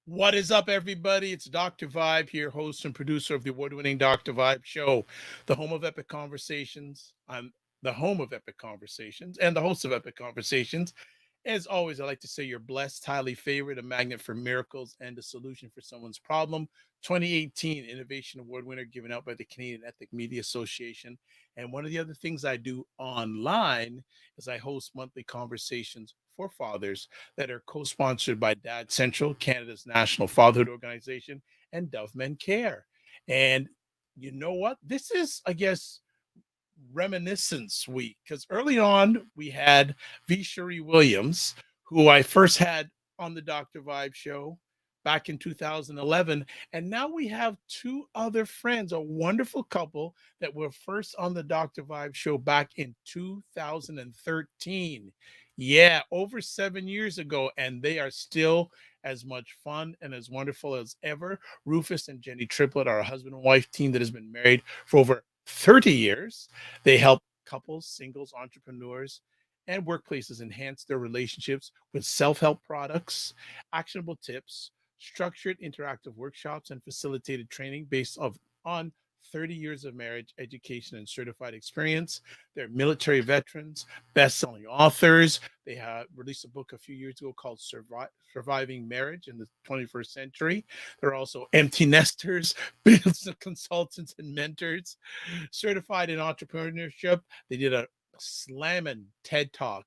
What is up, everybody? It's Dr. Vibe here, host and producer of the award-winning Dr. Vibe Show, the home of epic conversations. I'm the home of epic conversations and the host of epic conversations. As always, I like to say you're blessed, highly favored, a magnet for miracles, and a solution for someone's problem. 2018 Innovation Award winner given out by the Canadian Ethnic Media Association. And one of the other things I do online is I host monthly conversations for fathers that are co-sponsored by Dad Central, Canada's national fatherhood organization, and Dove Men Care. And you know what? This is, I guess, reminiscence week, because early on we had V. Cherie Williams, who I first had on the Dr. Vibe show back in 2011. And now we have two other friends, a wonderful couple that were first on the Dr. Vibe show back in 2013. Yeah, over 7 years ago, and they are still as much fun and as wonderful as ever. Rufus and Jenny Triplett are a husband and wife team that has been married for over 30 years. They help couples, singles, entrepreneurs, and workplaces enhance their relationships with self-help products, actionable tips, structured interactive workshops, and facilitated training based on 30 years of marriage, education, and certified experience. They're military veterans, best-selling authors. They have released a book a few years ago called Surviving Marriage in the 21st Century. They're also empty nesters, business consultants, and mentors. Certified in entrepreneurship. They did a slamming TED Talk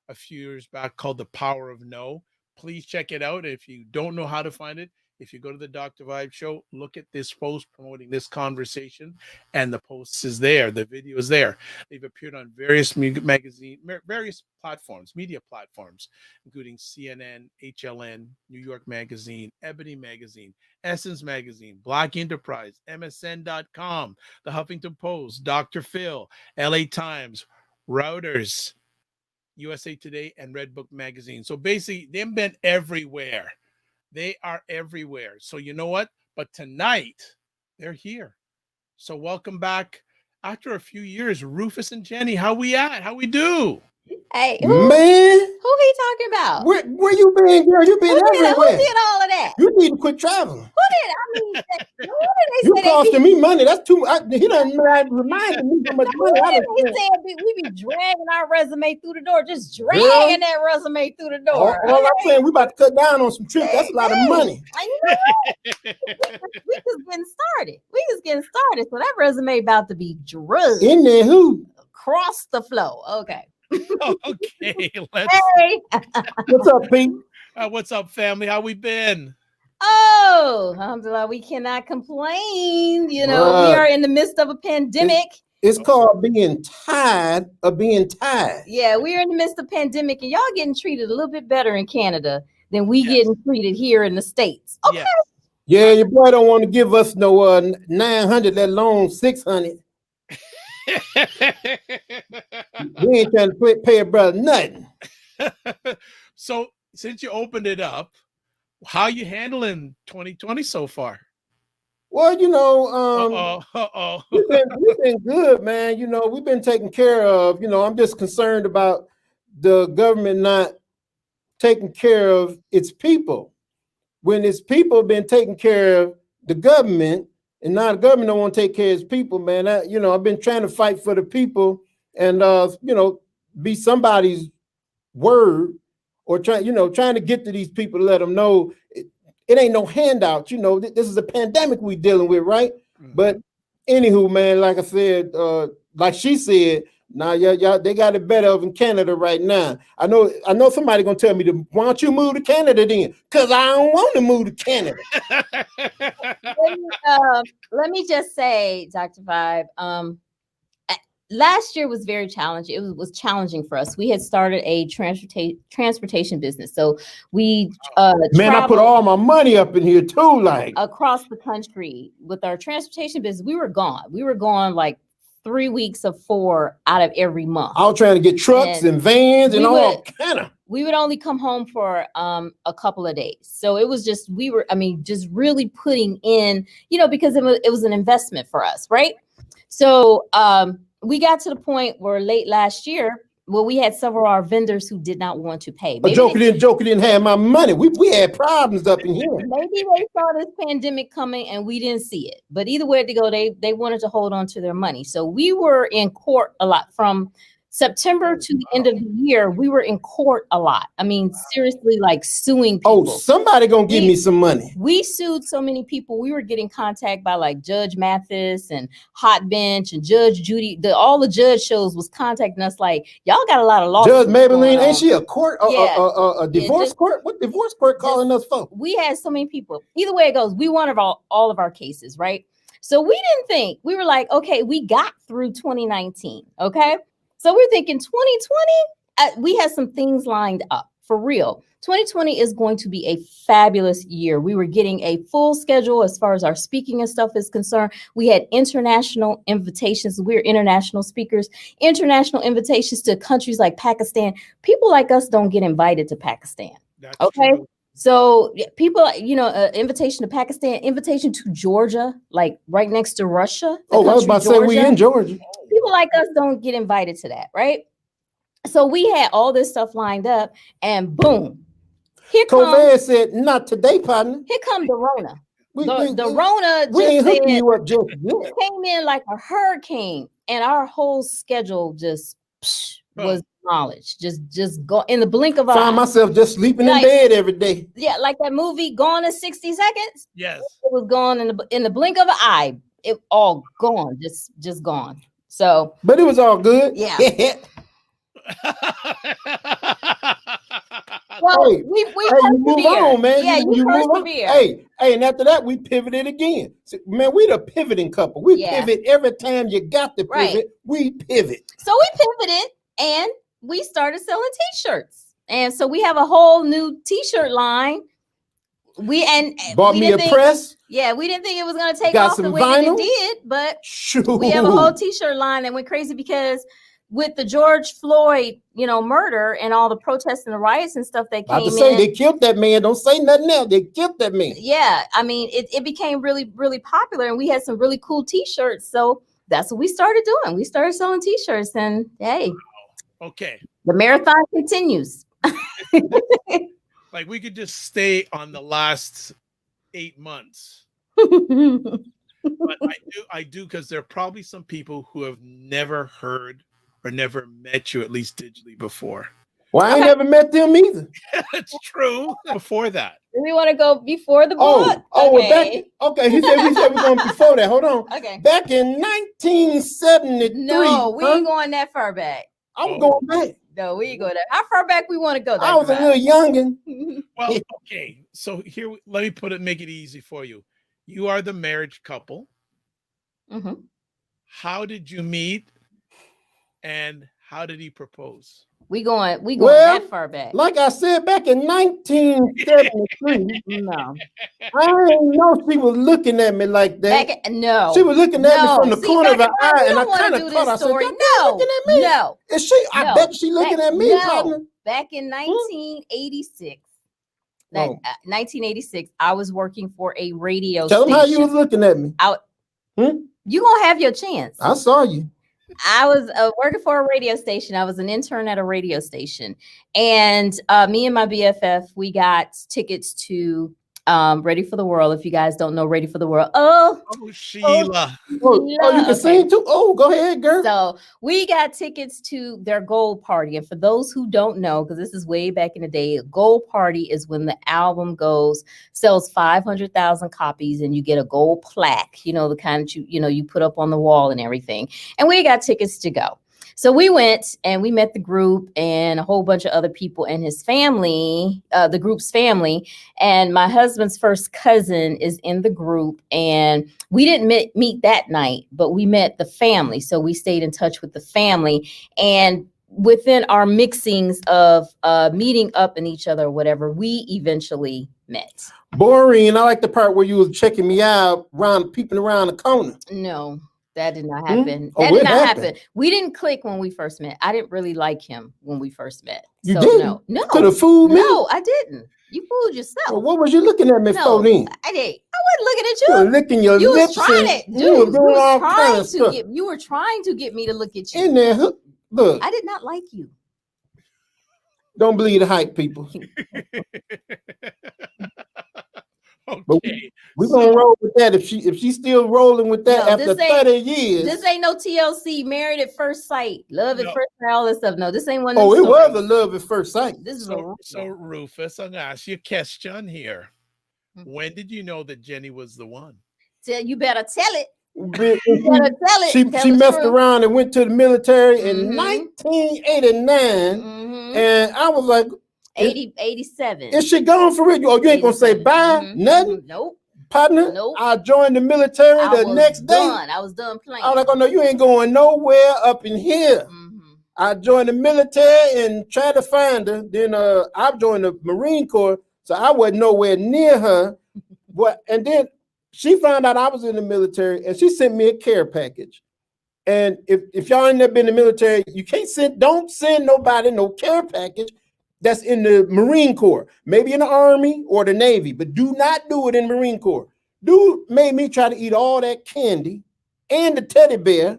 a few years back called The Power of No. Please check it out. If you don't know how to find it, if you go to the Dr. Vibe show, look at this post promoting this conversation, and the post is there. The video is there. They've appeared on various various platforms, media platforms, including CNN, HLN, New York Magazine, Ebony Magazine, Essence Magazine, Black Enterprise, MSN.com, the Huffington Post, Dr. Phil, LA Times, Reuters, USA Today, and REDBOOK Magazine. So basically, they've been everywhere. They are everywhere. So you know what? But tonight, they're here. So welcome back. After a few years, Rufus and Jenny, how we at? How we do? Hey, Man, who he talking about? where you been, girl? You been Who everywhere. did all of that? You need to quit traveling. Who did? I mean, who did they You say costing me money. That's too much. He done reminded me how much Who money I did done they spent. say we be dragging our resume through the door, just dragging that resume through the door. All I'm saying, we about to cut down on some trips. That's a lot of money. And you know what? we just getting started. So that resume about to be drugged In there, who? across the floor. Okay. Okay, Hey. What's up, Pete? What's up, family? How we been? Oh, alhamdulillah, we cannot complain. You know, we are in the midst of a pandemic. It's called being tired of being tired. Yeah, we're in the midst of pandemic, and y'all getting treated a little bit better in Canada than we getting treated here in the States. Okay. Yes. Yeah, your boy don't want to give us no 900, let alone 600. We ain't trying to pay a brother nothing. So since you opened it up, how you handling 2020 so far? Well, you know, we've been good, man. You know, we've been taken care of. You know, I'm just concerned about the government not taking care of its people. When its people been taking care of the government, and now the government don't want to take care of its people, man. I've been trying to fight for the people and be somebody's word, or trying to get to these people to let them know it ain't no handout. You know, this is a pandemic we dealing with, right? Mm-hmm. But anywho, man, like I said, like she said, now y'all they got it better in Canada right now. I know somebody gonna tell me why don't you move to Canada then? Because I don't want to move to Canada. Let me just say, Dr. Vibe, last year was very challenging. It was challenging for us. We had started a transportation business. So we man, I put all my money up in here too, like across the country with our transportation business. We were gone like 3 weeks of 4 out of every month. I was trying to get trucks and vans and all kind of. We would only come home for a couple of days. So it was just, just really putting in, because it was an investment for us, right? So we got to the point where late last year, Well, we had several of our vendors who did not want to pay. A Joker didn't have my money. We had problems up in here. Maybe they saw this pandemic coming and we didn't see it. But either way to go, they wanted to hold on to their money. So we were in court a lot from September to the end of the year. We were in court a lot. I mean, seriously, like suing people. Oh, somebody gonna give me some money. We sued so many people. We were getting contacted by like Judge Mathis and Hot Bench and Judge Judy. All the judge shows was contacting us like, y'all got a lot of lawsuits. Judge Maybelline, ain't she a court, a divorce just, court? What divorce court calling us for? We had so many people. Either way it goes, we won all of our cases, right? So we didn't think, we were like, okay, we got through 2019, okay? So we're thinking 2020, we had some things lined up for real. 2020 is going to be a fabulous year. We were getting a full schedule as far as our speaking and stuff is concerned. We had international invitations. We're international speakers, international invitations to countries like Pakistan. People like us don't get invited to Pakistan. That's okay. True. So people, invitation to Pakistan, invitation to Georgia, like right next to Russia. Oh, I was about to say we in Georgia. People like us don't get invited to that, right? So we had all this stuff lined up, and boom, here comes. said, "Not today, partner." Here come the Rona. The Rona we ain't hooking you up just yet. Came in like a hurricane, and our whole schedule just was demolished. Just go in the blink of an eye. Find myself just sleeping in bed every day. Yeah, like that movie Gone in 60 Seconds. Yes, it was gone in the blink of an eye. It all gone, just gone. So, but it was all good. Yeah. Well, hey, we move on, man. Yeah, you persevere. Hey, and after that, we pivoted again. So, man, we the pivoting couple. We pivot every time you got to pivot. Right. We pivot. So we pivoted and we started selling T-shirts, and so we have a whole new T-shirt line. We bought me a press. Yeah, we didn't think it was going to take off the way it did, but we have a whole T-shirt line that went crazy because with the George Floyd, murder and all the protests and the riots and stuff that came in. They killed that man. Don't say nothing else. They killed that man. Yeah, I mean, it became really, really popular, and we had some really cool T-shirts. So that's what we started doing. We started selling T-shirts, and hey, okay, the marathon continues. Like we could just stay on the last 8 months. But I do, because there are probably some people who have never heard or never met you, at least digitally, before. Well, I ain't never met them either. It's true. Before that. We want to go before the book. Okay. We said we're going before that. Hold on. Okay. Back in 1973. No, we ain't going that far back. I was going back. No, we ain't going that. How far back we want to go? I was a little youngin'. Well, okay. So here, let me make it easy for you. You are the marriage couple. Mm-hmm. How did you meet, and how did he propose? We going that far back. Like I said, back in 1973. No. I didn't know she was looking at me like that. No. She was looking at me from the corner of her eye, and I kind of thought, I said, no, looking at me? No. Is she? I bet she looking at me, partner. Back in 1986. 1986, I was working for a radio station. Tell them how you was looking at me. You gonna have your chance. I saw you. I was working for a radio station. I was an intern at a radio station, and me and my BFF, we got tickets to Ready for the World. If you guys don't know Ready for the World, Sheila. You can sing too. Oh, go ahead, girl. So we got tickets to their gold party, and for those who don't know, because this is way back in the day, a gold party is when the album sells 500,000 copies, and you get a gold plaque. The kind that you put up on the wall and everything. And we got tickets to go. So we went and we met the group and a whole bunch of other people and his family, the group's family. And my husband's first cousin is in the group. And we didn't meet that night, but we met the family. So we stayed in touch with the family. And within our mixings of meeting up in each other or whatever, we eventually met. Boring. I like the part where you was checking me out, peeping around the corner. No. That did not happen. That did not happen. We didn't click when we first met. I didn't really like him when we first met. You didn't? No. Could have fooled me? No, I didn't. You fooled yourself. Well, what was you looking at me for then? I wasn't looking at you. You were licking your lips. You was trying to get me to look at you. In there, Look, I did not like you. don't believe the hype, people. Okay, we're gonna roll with that. If she's still rolling with that after 30 years. This ain't no TLC, married at first sight, love at first sight, all this stuff. No, this ain't one. Oh, it was a love at first sight. This is so Rufus, I'm gonna ask you a question here. When did you know that Jenny was the one? You better tell it. She messed around and went to the military in 1989, and I was like, 87. Is she gone for real? Oh, you ain't gonna say bye? Nothing? Nope. Partner? Nope. I joined the military the next day. I was done playing. I was like, oh no, you ain't going nowhere up in here. I joined the military and tried to find her. Then I joined the Marine Corps, so I wasn't nowhere near her. And then she found out I was in the military, and she sent me a care package. And if y'all ain't never been in the military, you don't send nobody no care package that's in the Marine Corps, maybe in the Army or the Navy, but do not do it in the Marine Corps. Dude made me try to eat all that candy and the teddy bear.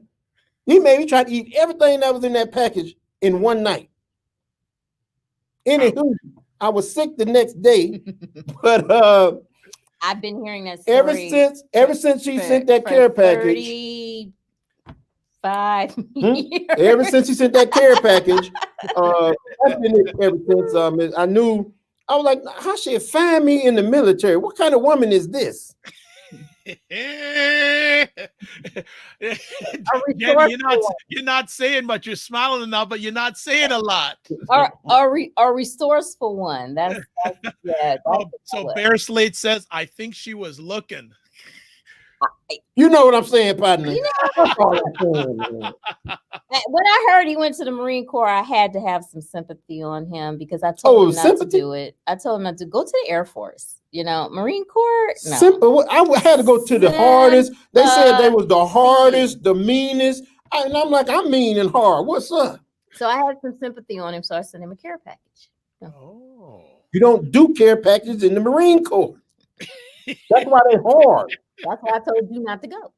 He made me try to eat everything that was in that package in one night. Anywho, I was sick the next day, but I've been hearing that story ever since she sent that care package. 5 years. Ever since she sent that care package, I've been it ever since. I knew, I was like, how she find me in the military? What kind of woman is this? Jenny, you're not saying much. You're smiling enough, but you're not saying a lot. Or resourceful one. That's yeah. So Bear Slate says, I think she was looking. You know what I'm saying, partner? You know, when I heard he went to the Marine Corps, I had to have some sympathy on him because I told him not to do it. I told him not to go to the Air Force. You know, Marine Corps. No. I had to go to the hardest. They said they was the hardest, the meanest. And I'm like, I'm mean and hard. What's up? So I had some sympathy on him, so I sent him a care package. Oh. You don't do care packages in the Marine Corps. That's why they're hard. That's why I told you not to go.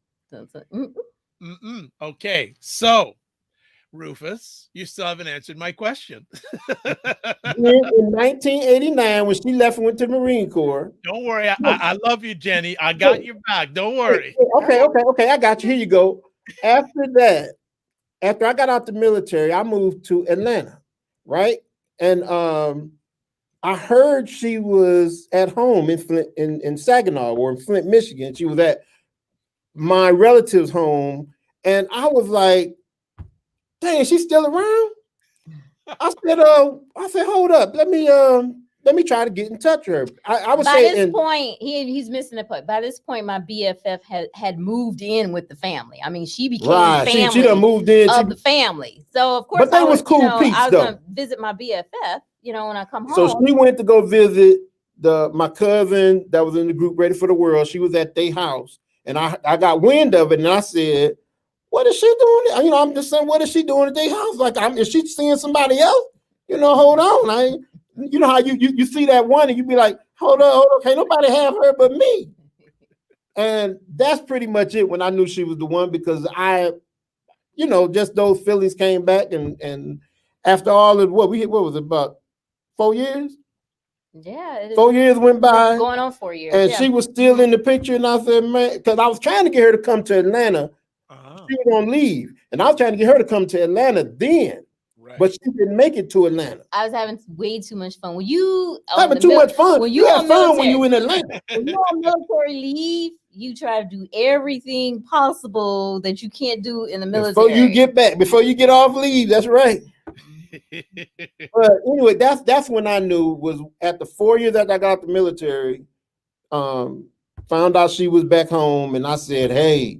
Okay, so Rufus, you still haven't answered my question. In 1989, when she left and went to the Marine Corps. Don't worry, I love you, Jenny. I got your back. Don't worry. Okay. I got you. Here you go. After that, after I got out the military, I moved to Atlanta, right? And I heard she was at home in Flint, in Saginaw or in Flint, Michigan. She was at my relative's home, and I was like, "Dang, she's still around?" I said, "Hold up, let me try to get in touch with her." I was saying, by this point, he's missing the point. By this point, my BFF had moved in with the family. I mean, she became family. She done moved in of the family. So of course, but they was cool peeps, I was though. gonna visit my BFF. You know, when I come home. So she went to go visit my cousin that was in the group Ready for the World. She was at their house, and I got wind of it, and I said, "What is she doing?" You know, I'm just saying, "What is she doing at their house?" Like, is she seeing somebody else? You know, hold on. You know how you see that one, and you be like, hold on, can't nobody have her but me. And that's pretty much it when I knew she was the one, because just those feelings came back, and after all of what was it, about 4 years? Yeah. 4 years went by. Going on 4 years. And she was still in the picture. And I said, man, because I was trying to get her to come to Atlanta. She was going to leave. And I was trying to get her to come to Atlanta then. Right. But she didn't make it to Atlanta. I was having way too much fun. When you having too much fun. When you have fun when you in Atlanta. When you're on military leave, you try to do everything possible that you can't do in the military. Before you get back, before you get off leave. That's right. But anyway, that's when I knew, was at the 4 years that I got out the military, found out she was back home, and I said, "Hey,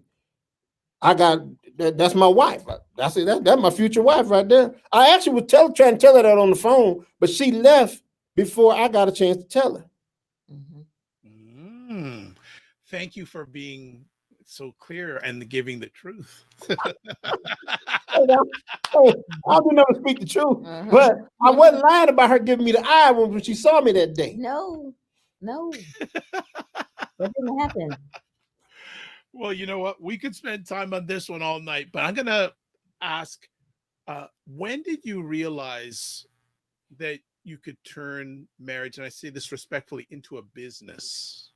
that's my wife." I said, that's my future wife right there. I actually was trying to tell her that on the phone, but she left before I got a chance to tell her. Thank you for being so clear and giving the truth. I do never speak the truth, but I wasn't lying about her giving me the eye when she saw me that day. No, that didn't happen. Well, you know what? We could spend time on this one all night, but I'm gonna ask When did you realize that you could turn marriage, and I say this respectfully, into a business?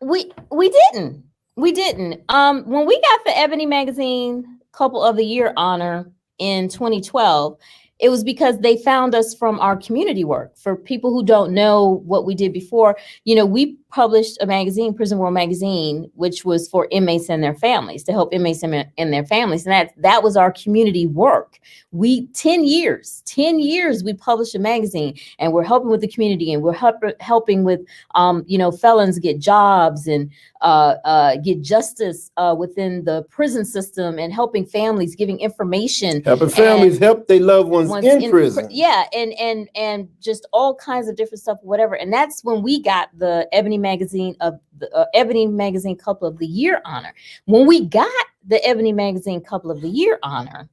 We didn't. We didn't. When we got the Ebony Magazine Couple of the Year honor in 2012, it was because they found us from our community work. For people who don't know what we did before, we published a magazine, Prison World Magazine, which was for inmates and their families, to help inmates and their families. And that was our community work. 10 years, we published a magazine, and we're helping with the community, and we're helping with, felons get jobs and get justice within the prison system, and helping families, giving information. Helping families help their loved ones in prison. Yeah, and just all kinds of different stuff, whatever. And that's when we got the Ebony Magazine Couple of the Year honor. When we got the Ebony Magazine Couple of the Year honor,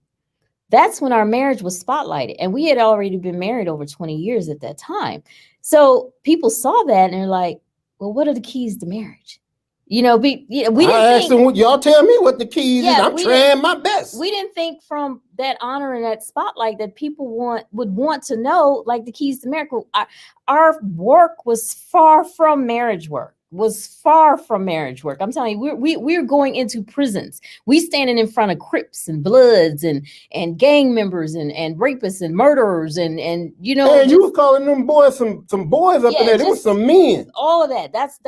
that's when our marriage was spotlighted, and we had already been married over 20 years at that time. So people saw that and they're like, "Well, what are the keys to marriage?" We didn't asked them, y'all tell me what the keys is. I'm trying my best. We didn't think from that honor and that spotlight that people would want to know, like, the keys to marriage. Our work was far from marriage work. I'm telling you, we're going into prisons. We standing in front of Crips and Bloods and gang members and rapists and murderers and you were calling them boys some boys up in there. There was some men. All of that. That's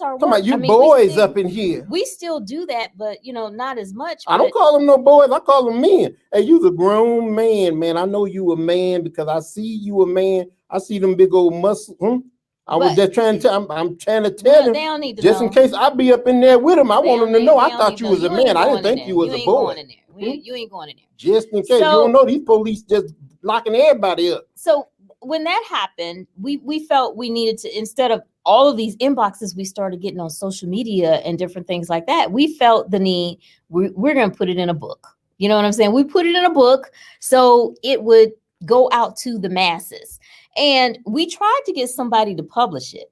our work. Talking about boys up in here. We still do that, but not as much. I don't call them no boys. I call them men. Hey, you's a grown man. I know you a man because I see you a man. I see them big old muscles. I'm trying to tell them. They don't need to just know. In case I be up in there with them. I want them to know. I thought you was a man. I didn't think you was a boy. You ain't going in there. Just in case. You don't know, these police just locking everybody up. So when that happened, we felt we needed to, instead of all of these inboxes we started getting on social media and different things like that, we felt the need, we're going to put it in a book. You know what I'm saying? We put it in a book so it would go out to the masses. And we tried to get somebody to publish it,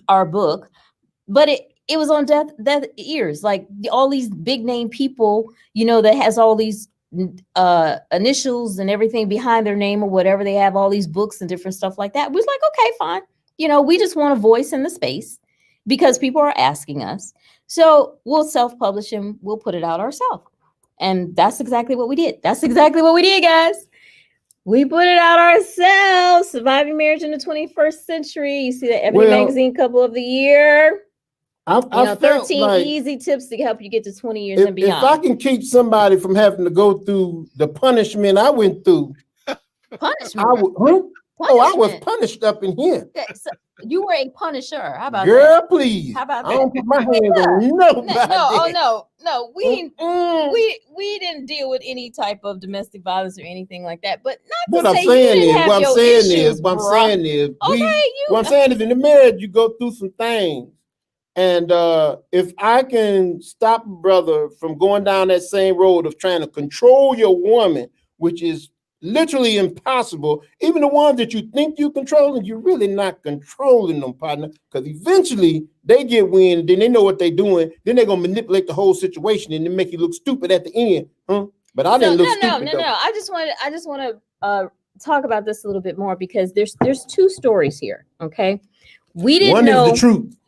our book, but it was on deaf ears. Like all these big name people, that has all these initials and everything behind their name or whatever. They have all these books and different stuff like that. We was like, okay, fine. We just want a voice in the space because people are asking us. So we'll self-publish and we'll put it out ourselves. And that's exactly what we did. Guys. We put it out ourselves. Surviving Marriage in the 21st Century. You see the Ebony Magazine Couple of the Year. I 13 like easy tips to help you get to 20 years and beyond. If I can keep somebody from having to go through the punishment I went through. Punishment? I was punished up in here. So you were a punisher. How about Girl, that? Please. How about that? I don't put my hands on nobody. No. We didn't deal with any type of domestic violence or anything like that. But what I'm saying is, in the marriage you go through some things. And if I can stop a brother from going down that same road of trying to control your woman, which is literally impossible, even the ones that you think you're controlling, you're really not controlling them, partner, because eventually they get wind, and then they know what they're doing, then they're going to manipulate the whole situation and then make you look stupid at the end. But I didn't look stupid. No. I just want to talk about this a little bit more because there's two stories here, okay? We didn't know. One is the truth.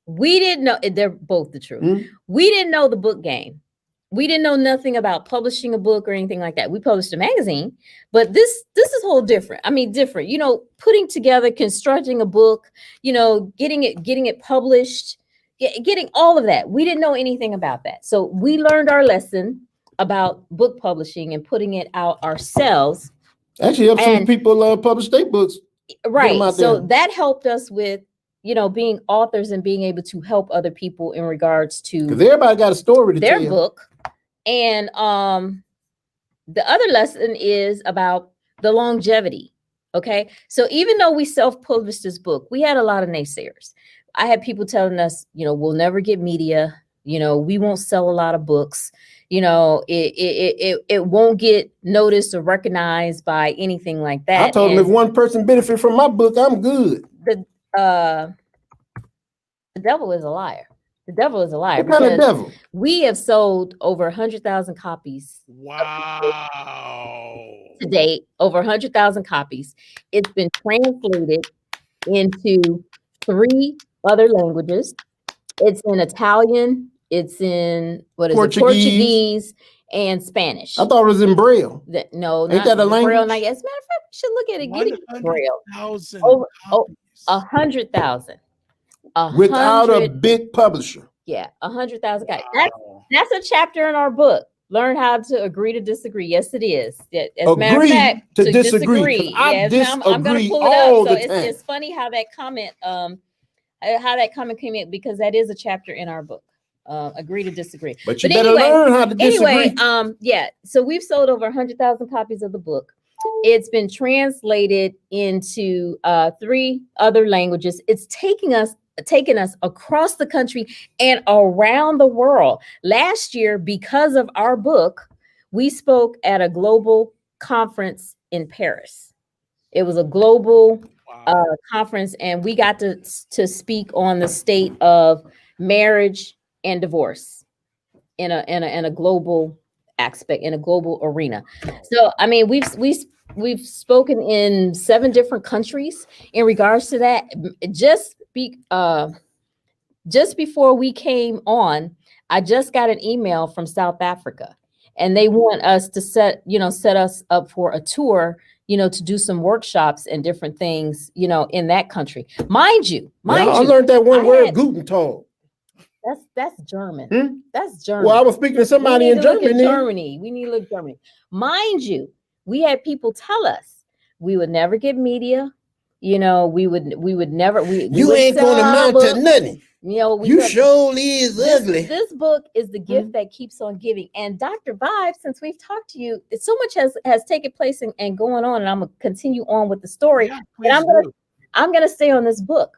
We didn't know, they're both the truth. We didn't know the book game. We didn't know nothing about publishing a book or anything like that. We published a magazine, but this is whole different. I mean, different, putting together, constructing a book, getting it published, getting all of that. We didn't know anything about that. So we learned our lesson about book publishing and putting it out ourselves. Actually helps some people publish their books. Right. So that helped us with being authors and being able to help other people in regards to, because everybody got a story to tell their book. And the other lesson is about the longevity. Okay. So even though we self-published this book, we had a lot of naysayers. I had people telling us, we'll never get media, we won't sell a lot of books, it won't get noticed or recognized by anything like that. I told them if one person benefit from my book, I'm good. The devil is a liar. The devil is a liar. What kind of devil? We have sold over 100,000 copies. Wow. To date, over 100,000 copies. It's been translated into 3 other languages. It's in Italian, it's in Portuguese and Spanish. I thought it was in Braille. No, ain't that a language? Braille. As a matter of fact, we should look at it. Getting Braille. 100,000. Without a big publisher. Yeah, 100,000 guys. That's a chapter in our book. Learn how to agree to disagree. Yes, it is. As a matter of fact, to disagree. I disagree I'm going to pull it all up. the So time. it's funny how that comment came in, because that is a chapter in our book. Agree to disagree. But you better learn how to disagree. Yeah. So we've sold over 100,000 copies of the book. It's been translated into 3 other languages. It's taken us across the country and around the world. Last year, because of our book, we spoke at a global conference in Paris. It was a global conference, and we got to speak on the state of marriage and divorce in a global aspect, in a global arena. So, I mean, we've spoken in 7 different countries in regards to that. Just before we came on, I just got an email from South Africa, and they want us to set us up for a tour, to do some workshops and different things, in that country. Mind you, I learned that one word, Guten Tag. That's German. That's German. Well, I was speaking to somebody in Germany. We need to look at Germany. Mind you, we had people tell us we would never get media. We would never. You ain't gonna amount to nothing. You surely is ugly. This book is the gift that keeps on giving. And Dr. Vibe, since we've talked to you, so much has taken place and going on, and I'm gonna continue on with the story. Yeah, I'm gonna stay on this book.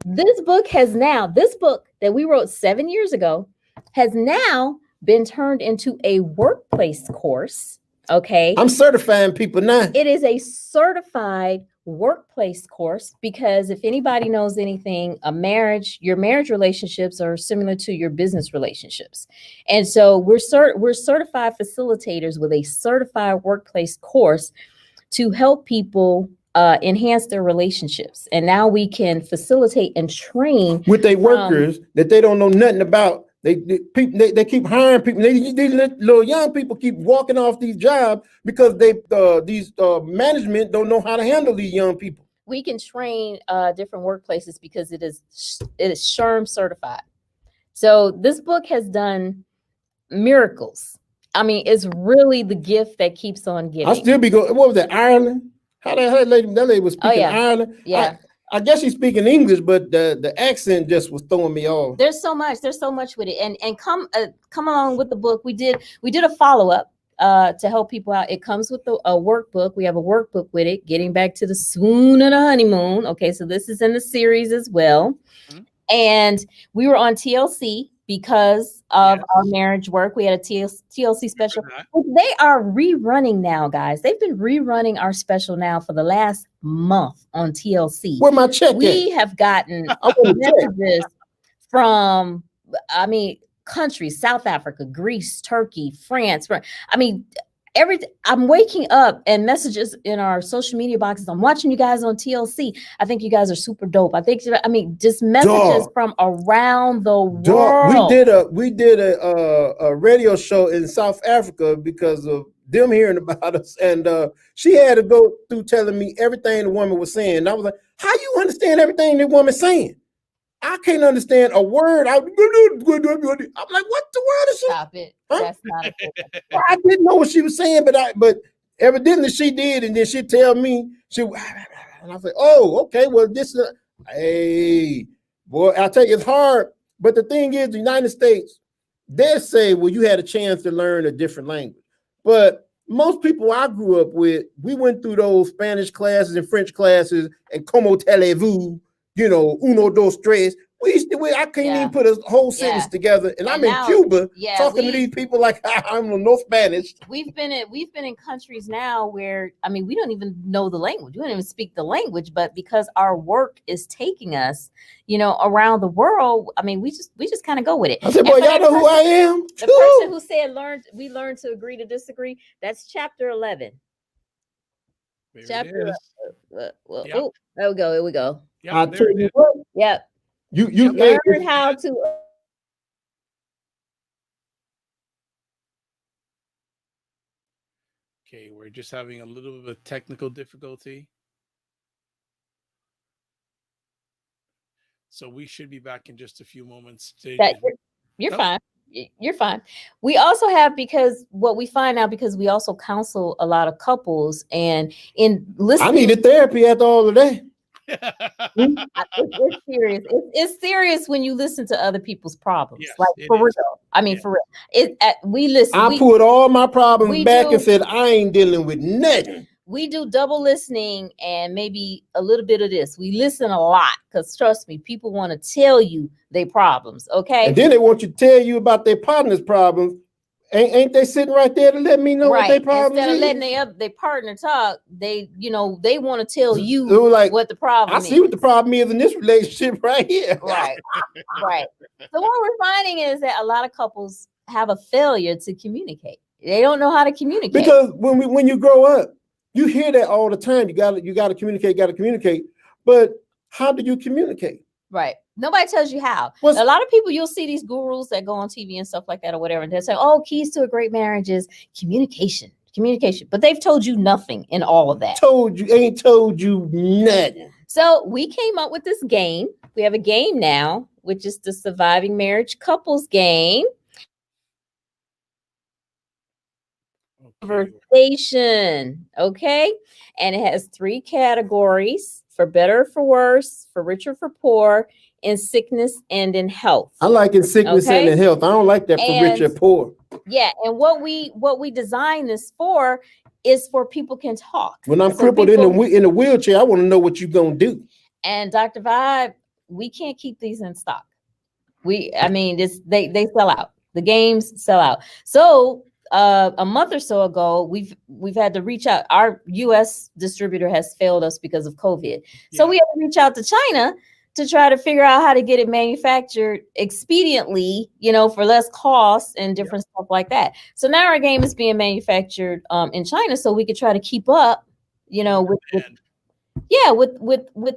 This book that we wrote 7 years ago has now been turned into a workplace course. Okay. I'm certifying people now. It is a certified workplace course, because if anybody knows anything, your marriage relationships are similar to your business relationships. And so we're certified facilitators with a certified workplace course to help people enhance their relationships. And now we can facilitate and train with their workers that they don't know nothing about. They keep hiring people. These little young people keep walking off these jobs because these management don't know how to handle these young people. We can train different workplaces because it is SHRM certified. So this book has done miracles. I mean, it's really the gift that keeps on giving. I still be going. What was that? Ireland? How that lady was speaking Ireland? Yeah. I guess she's speaking English, but the accent just was throwing me off. There's so much with it, and come along with the book. We did a follow-up to help people out. It comes with a workbook. We have a workbook with it. Getting back to the swoon of the honeymoon. Okay, so this is in the series as well, and we were on TLC because of our marriage work. We had a TLC special. They are rerunning now, guys. They've been rerunning our special now for the last month on TLC. Where my check? We have gotten messages from, countries: South Africa, Greece, Turkey, France. I'm waking up and messages in our social media boxes. I'm watching you guys on TLC. I think you guys are super dope. Just messages from around the world. We did a radio show in South Africa because of them hearing about us, and she had to go through telling me everything the woman was saying. And I was like, "How you understand everything the woman's saying? I can't understand a word." I'm like, "What the word is she?" Stop it. Huh? That's not a well, I didn't know what she was saying, but evidently she did, and then she'd tell me, and I was like, "Oh, okay, well, hey, boy, I tell you, it's hard." But the thing is, the United States, they say, well, you had a chance to learn a different language. But most people I grew up with, we went through those Spanish classes and French classes and como allez-vous, uno, dos, tres. I can't even put a whole sentence together, and I'm in Cuba talking to these people like I'm no Spanish. We've been in countries now where, I mean, we don't even know the language. We don't even speak the language, but because our work is taking us, you know, around the world, I mean, we just kind of go with it. I said, boy, y'all know who I am? The person who said we learn to agree to disagree, that's chapter 11. Chapter 11. Oh, there we go. Yeah, I tell you what. Yep. You learn how to. Okay, we're just having a little bit of technical difficulty. So we should be back in just a few moments. You're fine. You're fine. We also have, because what we find out, because we also counsel a lot of couples, and in listening, I needed therapy after all of that. It's serious. It's serious when you listen to other people's problems. Yes, like for real. I mean, for real. We listen. I put all my problems back and said, I ain't dealing with nothing. We do double listening and maybe a little bit of this. We listen a lot because, trust me, people want to tell you their problems. Okay. And then they want you to tell you about their partner's problems. Ain't they sitting right there to let me know what their problems Instead of is? letting their partner talk, they want to tell you like, what the problem is. I see what the problem is in this relationship right here. Right. So what we're finding is that a lot of couples have a failure to communicate. They don't know how to communicate. Because when you grow up, you hear that all the time. You gotta communicate. But how do you communicate? Right. Nobody tells you how. A lot of people, you'll see these gurus that go on TV and stuff like that or whatever, and they say, oh, keys to a great marriage is communication. But they've told you nothing in all of that. Ain't told you nothing. So we came up with this game. We have a game now, which is the Surviving Marriage Couples game. Conversation. Okay. And it has 3 categories: for better or for worse, for richer or for poor, in sickness and in health. I like in sickness and in health. I don't like that for rich or poor. Yeah, and what we designed this for is for people can talk. When I'm crippled in a wheelchair, I want to know what you're gonna do. And Dr. Vibe, we can't keep these in stock. They sell out. The games sell out. So a month or so ago, we've had to reach out. Our U.S. distributor has failed us because of COVID. Yeah. So we had to reach out to China to try to figure out how to get it manufactured expediently, for less cost and different stuff like that. So now our game is being manufactured in China, so we could try to keep up, with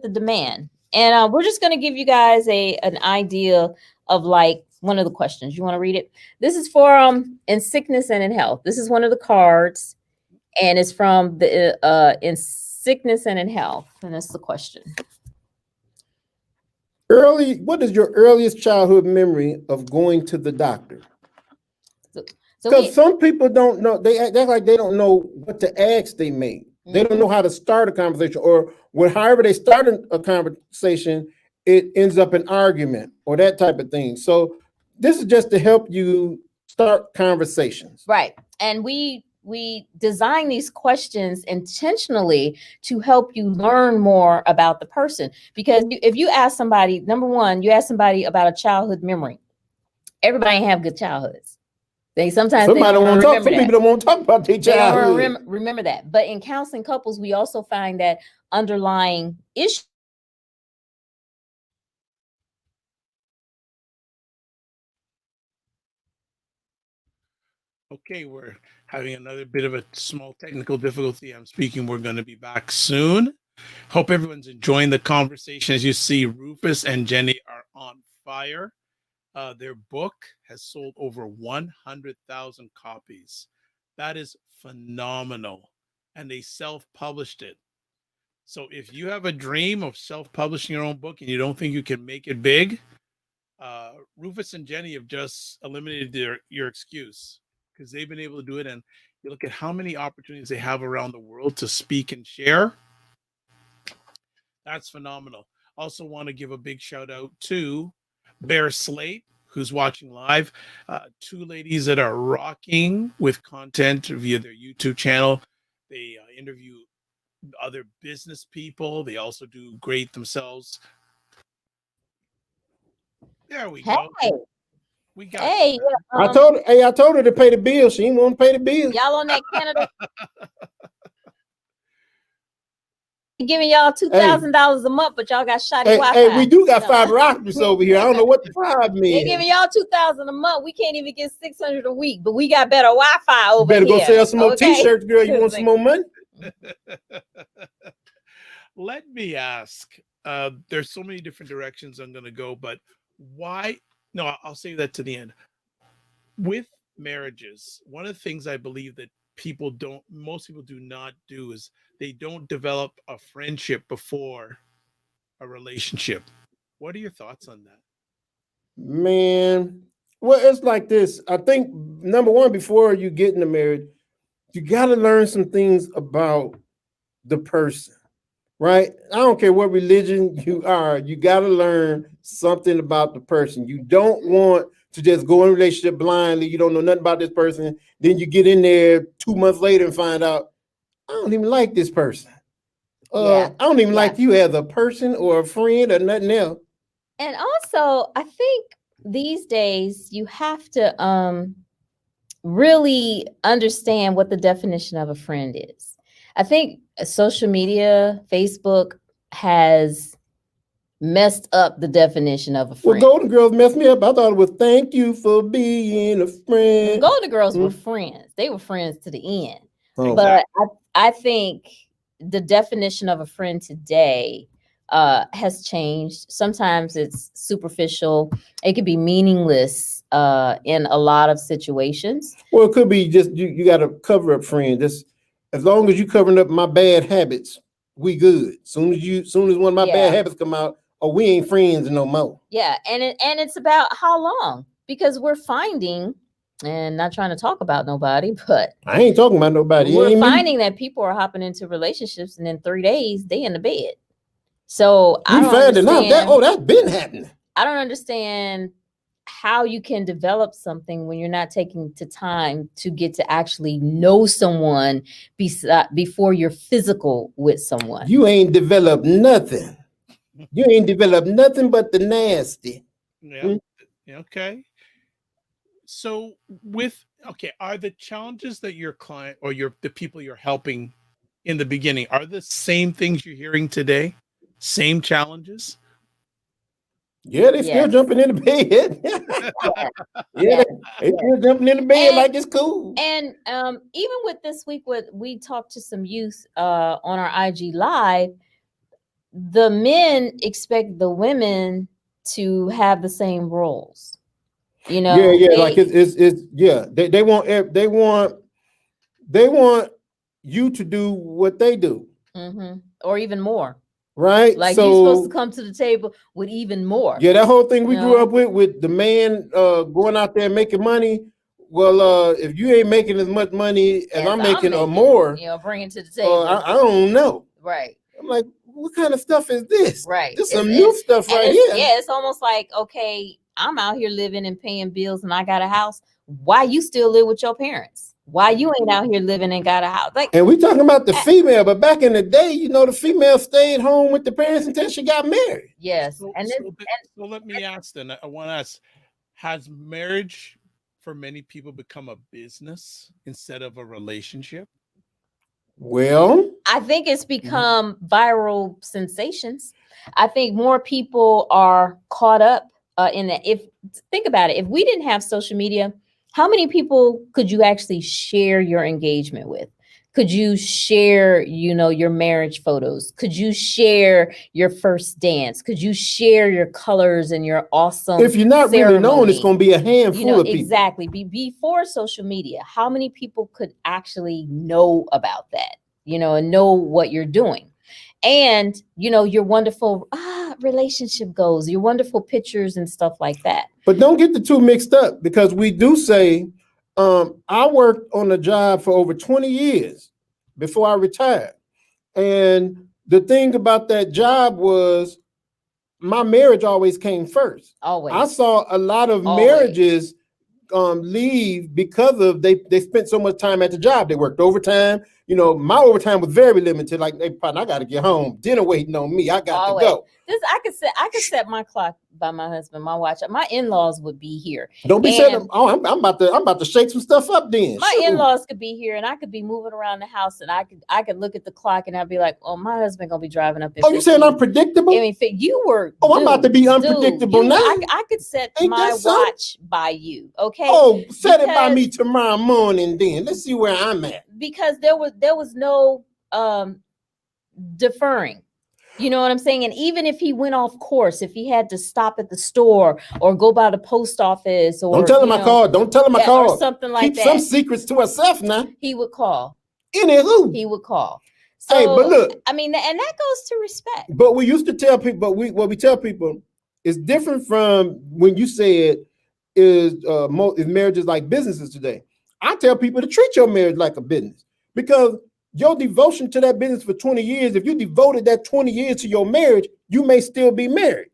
the demand. And we're just going to give you guys an idea of like one of the questions. You want to read it? This is for in sickness and in health. This is one of the cards, and it's from the in sickness and in health, and that's the question. What is your earliest childhood memory of going to the doctor? Because some people don't know. They act like they don't know what to ask they mate. Mm-hmm. They don't know how to start a conversation, or however they start a conversation, it ends up an argument or that type of thing. So this is just to help you start conversations. Right. And we design these questions intentionally to help you learn more about the person. Because if you ask somebody, number one, you ask somebody about a childhood memory, everybody ain't have good childhoods. Some people don't want to talk about their childhood. They don't remember that. But in counseling couples, we also find that underlying issues. Okay, we're having another bit of a small technical difficulty. I'm speaking. We're going to be back soon. Hope everyone's enjoying the conversation. As you see, Rufus and Jenny are on fire. Their book has sold over 100,000 copies. That is phenomenal. And they self-published it. So if you have a dream of self-publishing your own book and you don't think you can make it big, Rufus and Jenny have just eliminated your excuse, because they've been able to do it. And you look at how many opportunities they have around the world to speak and share. That's phenomenal. Also want to give a big shout out to Bear Slate, who's watching live. 2 ladies that are rocking with content via their YouTube channel. They interview other business people. They also do great themselves. There we Hey, go. We got hey, you. I told her to pay the bill. She didn't want to pay the bill. y'all on that Canada giving y'all $2,000 a month, but y'all got shoddy Wi-Fi. Hey, we do got fiber optics over here. I don't know what the problem is. They giving y'all $2,000 a month. We can't even get $600 a week, but we got better Wi-Fi over here. Better go sell some more T-shirts, girl. You want some more money? Let me ask. There's so many different directions I'm going to go, but why? No, I'll save that to the end. With marriages, one of the things I believe that most people do not do is they don't develop a friendship before a relationship. What are your thoughts on that? Man, well, it's like this. I think number one, before you get in a marriage, you got to learn some things about the person, right? I don't care what religion you are, you got to learn something about the person. You don't want to just go in a relationship blindly. You don't know nothing about this person. Then you get in there 2 months later and find out, I don't even like this person. I don't even like you as a person or a friend or nothing else. And also, I think these days you have to really understand what the definition of a friend is. I think social media, Facebook has messed up the definition of a friend. Well, Golden Girls messed me up. I thought it was thank you for being a friend. Golden Girls were friends. They were friends to the end. Oh. But I think the definition of a friend today has changed. Sometimes it's superficial. It could be meaningless in a lot of situations. Well, it could be just you got to cover up friend. Just as long as you covering up my bad habits, we good. Soon as one of my bad habits come out, we ain't friends no more. Yeah, and it's about how long, because we're finding, and not trying to talk about nobody, but I ain't talking about nobody. We're finding that people are hopping into relationships and in 3 days they in the bed. So I don't understand. That's been happening. I don't understand how you can develop something when you're not taking the time to get to actually know someone before you're physical with someone. You ain't developed nothing. You ain't developed nothing but the nasty. Yeah. Okay. So are the challenges that your client or the people you're helping in the beginning are the same things you're hearing today? Same challenges? Yeah, they still jumping in the bed. They still jumping in the bed like it's cool. And even with this week, we talked to some youth on our IG Live. The men expect the women to have the same roles. You know, they want you to do what they do, or even more, right? Like you're supposed to come to the table with even more. Yeah, that whole thing we grew up with the man going out there making money. Well, if you ain't making as much money as I'm making or more, bring it to the table. I don't know. Right. I'm like, what kind of stuff is this? Right. This is some new stuff right here. Yeah, it's almost like, okay, I'm out here living and paying bills and I got a house. Why you still live with your parents? Why you ain't out here living and got a house? And we talking about the female, but back in the day, the female stayed home with the parents until she got married. Yes. So let me ask then. I want to ask, has marriage for many people become a business instead of a relationship? Well, I think it's become viral sensations. I think more people are caught up in that. Think about it, if we didn't have social media, how many people could you actually share your engagement with? Could you share, your marriage photos? Could you share your first dance? Could you share your colors and your awesome If you're not really known, it's going to be a handful of people. Exactly. Before social media, how many people could actually know about that, and know what you're doing? And, your wonderful relationship goals, your wonderful pictures and stuff like that. But don't get the two mixed up, because we do say, I worked on a job for over 20 years before I retired. And the thing about that job was my marriage always came first. Always. I saw a lot of marriages leave because of they spent so much time at the job. They worked overtime. you know, my overtime was very limited. Like, hey, partner, I got to get home. Dinner waiting on me. I got to go. I could set my clock by my husband, my watch. My in-laws would be here. Don't be saying, oh, I'm about to shake some stuff up then. My in-laws could be here and I could be moving around the house and I could look at the clock and I'd be like, oh, my husband gonna be driving up. Oh, you saying I'm predictable? I mean, you were. Oh, I'm about to be unpredictable now. I could set my watch by you. Okay. Oh, set it by me tomorrow morning then. Let's see where I'm at. Because there was no deferring. You know what I'm saying? And even if he went off course, if he had to stop at the store or go by the post office or don't tell him I called. Don't tell him I called. Or something like that. Keep some secrets to herself now. He would call. Anywho. He would call. So, hey, but look. I mean, and that goes to respect. But we used to tell people, what we tell people is different from when you said is marriages like businesses today. I tell people to treat your marriage like a business because your devotion to that business for 20 years, if you devoted that 20 years to your marriage, you may still be married.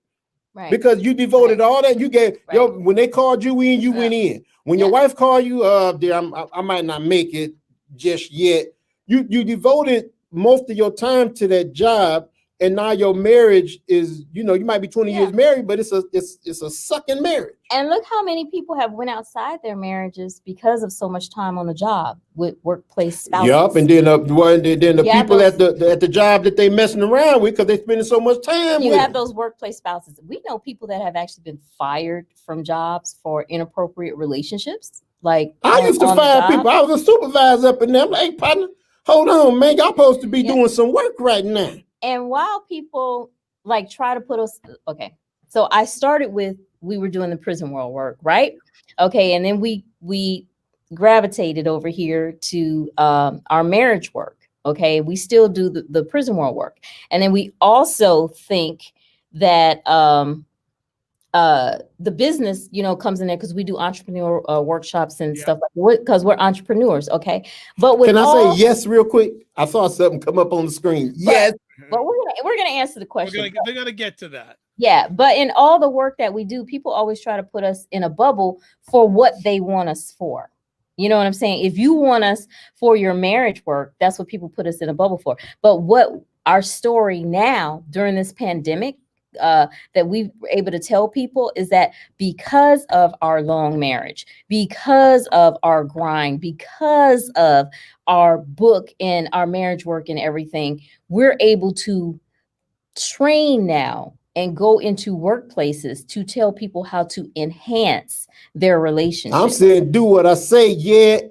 Right. Because you devoted all that. You gave when they called you in, you went in. When your wife called you, dear, I might not make it just yet. You devoted most of your time to that job, and now your marriage is, you know, you might be 20 years married, but it's a sucking marriage. And look how many people have went outside their marriages because of so much time on the job with workplace spouses. Yup, and then the people at the job that they messing around with because they spending so much time with. You have those workplace spouses. We know people that have actually been fired from jobs for inappropriate relationships. Like I used to fire people. I was a supervisor up in there. I'm like, hey, partner, hold on, man. Y'all supposed to be doing some work right now. And while people like try to put us, okay, so I started with, we were doing the prison world work, right? Okay, and then we gravitated over here to our marriage work, okay? We still do the prison world work. And then we also think that the business, you know, comes in there because we do entrepreneur workshops and stuff like because we're entrepreneurs, okay? But with can I say yes real quick? I saw something come up on the screen. Yes. But we're gonna answer the question. They're gonna get to that. Yeah, but in all the work that we do, people always try to put us in a bubble for what they want us for. You know what I'm saying? If you want us for your marriage work, that's what people put us in a bubble for. But what our story now during this pandemic that we were able to tell people is that because of our long marriage, because of our grind, because of our book and our marriage work and everything, we're able to train now and go into workplaces to tell people how to enhance their relationship. I'm saying do what I say,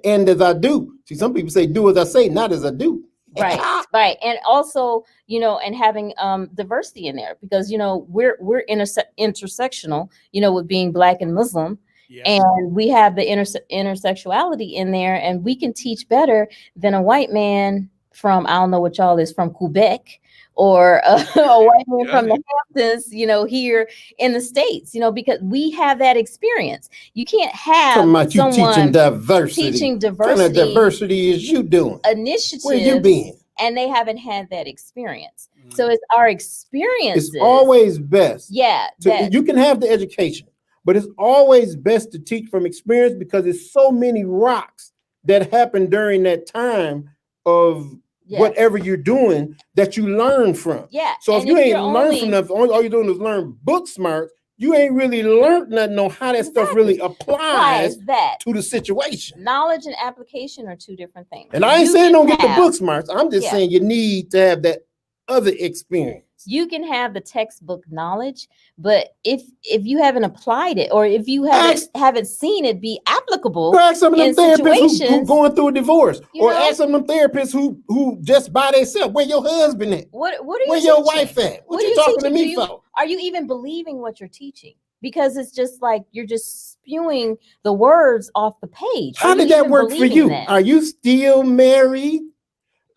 and as I do. See, some people say do as I say, not as I do. Right. And also, you know, and having diversity in there because, you know, we're intersectional, you know, with being Black and Muslim. And we have the intersexuality in there, and we can teach better than a white man from, I don't know what y'all is, from Quebec or a white man from the Hamptons, you know, here in the States, you know, because we have that experience. You can't have someone teaching diversity. What kind of diversity is you doing? Initiatives. Where you been? And they haven't had that experience. So it's our experience. It's always best. Yeah. You can have the education, but it's always best to teach from experience because there's so many rocks that happen during that time of whatever you're doing that you learn from. Yeah. So if you ain't learned from nothing, all you're doing is learn book smarts, you ain't really learned nothing on how that stuff really applies to the situation. Knowledge and application are two different things. And I ain't saying don't get the book smarts. I'm just saying you need to have that other experience. You can have the textbook knowledge, but if you haven't applied it or if you haven't seen it be appapplicable, ask some of them therapists who going through a divorce, or ask some of them therapists who just by themselves. Where your husband at? What are you Where teaching? Your wife at? What you talking to me for? Are you even believing what you're teaching? Because it's just like you're just spewing the words off the page. How did that work for you? Are you still married?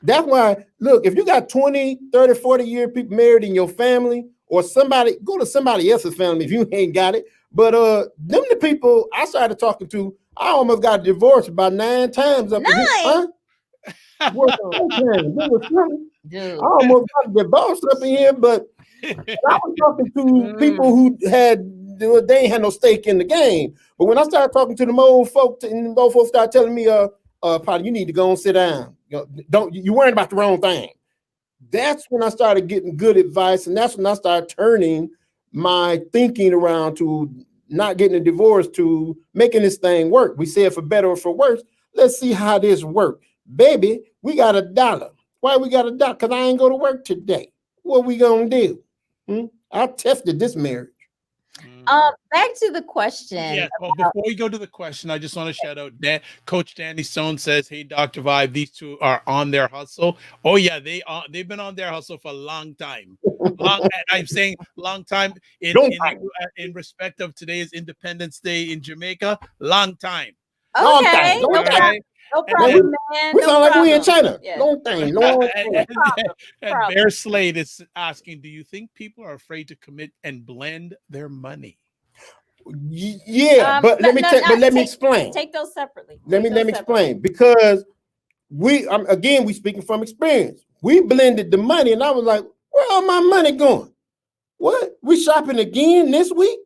That's why, look, if you got 20, 30, 40-year people married in your family or somebody, go to somebody else's family if you ain't got it. But them the people I started talking to, I almost got divorced about 9 times. Up 9? Huh? I almost got divorced up in here, but I was talking to people who they ain't had no stake in the game. But when I started talking to them old folks, and those folks started telling me, Potty, you need to go and sit down. Don't you worrying about the wrong thing. That's when I started getting good advice, and that's when I started turning my thinking around to not getting a divorce to making this thing work. We said for better or for worse. Let's see how this works. Baby, we got $1. Why we got $1? Because I ain't go to work today. What we gonna do? I tested this marriage. Back to the question. Yeah, well, before we go to the question, I just want to shout out Coach Danny Stone says, "Hey, Dr. Vibe, these two are on their hustle." Oh yeah, they've been on their hustle for a long time. I'm saying long time in respect of today's Independence Day in Jamaica. Long time. Okay, no problem, man. We sound like we in China. Long time. And Bear Slade is asking, do you think people are afraid to commit and blend their money? Yeah, but let me explain. Take those separately. Let me explain, because we speaking from experience. We blended the money, and I was like, where all my money going? What? We shopping again this week?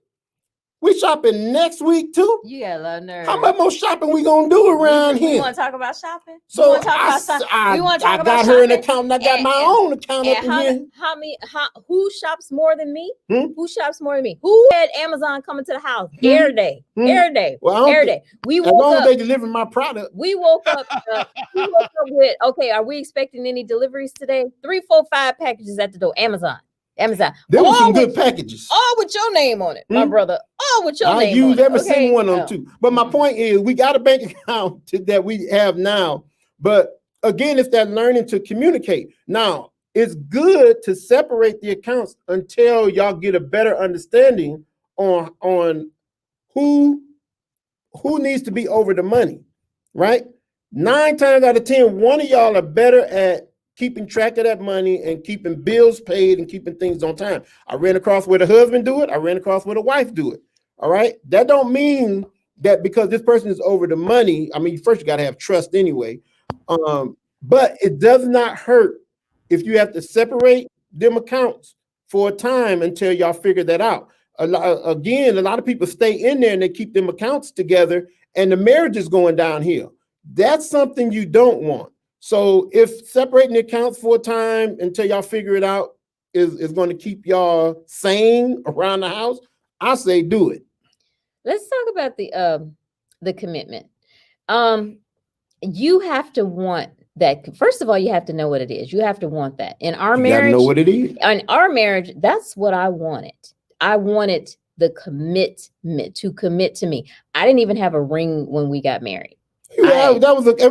We shopping next week too? You got a lot of nerve. How much more shopping we gonna do around here? You want to talk about shopping? So I got her an account, and I got my own account up in here. Who shops more than me? Who shops more than me? Who had Amazon coming to the house every day? Every day. Well, every day. We woke as long up, as they deliver my product. We woke up. With, okay, are we expecting any deliveries today? 3, 4, 5 packages at the door. Amazon. There were some good packages. All with your name on it, my brother. All with your name on it. I use every single one of them too. But my point is, we got a bank account that we have now. But again, it's that learning to communicate. Now, it's good to separate the accounts until y'all get a better understanding on who needs to be over the money, right? 9 times out of 10, one of y'all are better at keeping track of that money and keeping bills paid and keeping things on time. I ran across where the husband do it. I ran across where the wife do it. All right. That don't mean that because this person is over the money. I mean, first you got to have trust anyway. But it does not hurt if you have to separate them accounts for a time until y'all figure that out. A lot of people stay in there and they keep them accounts together and the marriage is going downhill. That's something you don't want. So if separating the accounts for a time until y'all figure it out is going to keep y'all sane around the house, I say do it. Let's talk about the commitment. You have to want that. First of all, you have to know what it is. You have to want that. In our marriage, know what it is. In our marriage, that's what I wanted. I wanted the commitment to commit to me. I didn't even have a ring when we got married. Yeah, it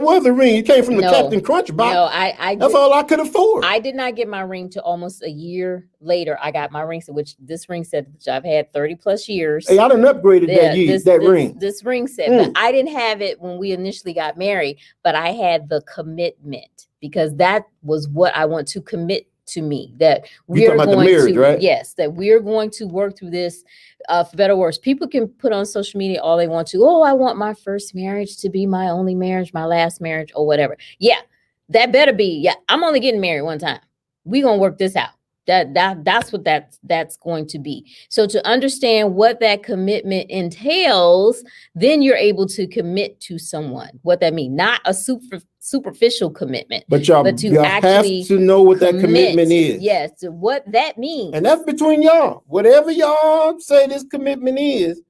was a ring. It came from the Captain Crunch box. No, that's all I could afford. I did not get my ring till almost a year later. I got my ring, which this ring set, which I've had 30 plus years. Hey, I done upgraded that ring. This ring set, but I didn't have it when we initially got married, but I had the commitment because that was what I want to commit to me, that we're going to, right? Yes, that we're going to work through this for better or worse. People can put on social media all they want to. Oh, I want my first marriage to be my only marriage, my last marriage, or whatever. Yeah, that better be. Yeah, I'm only getting married one time. We're gonna work this out. That's what that's going to be. So to understand what that commitment entails, then you're able to commit to someone. What that means, not a superficial commitment, but you have to know what that commitment is. Yes, what that means, and that's between y'all. Whatever y'all say this commitment is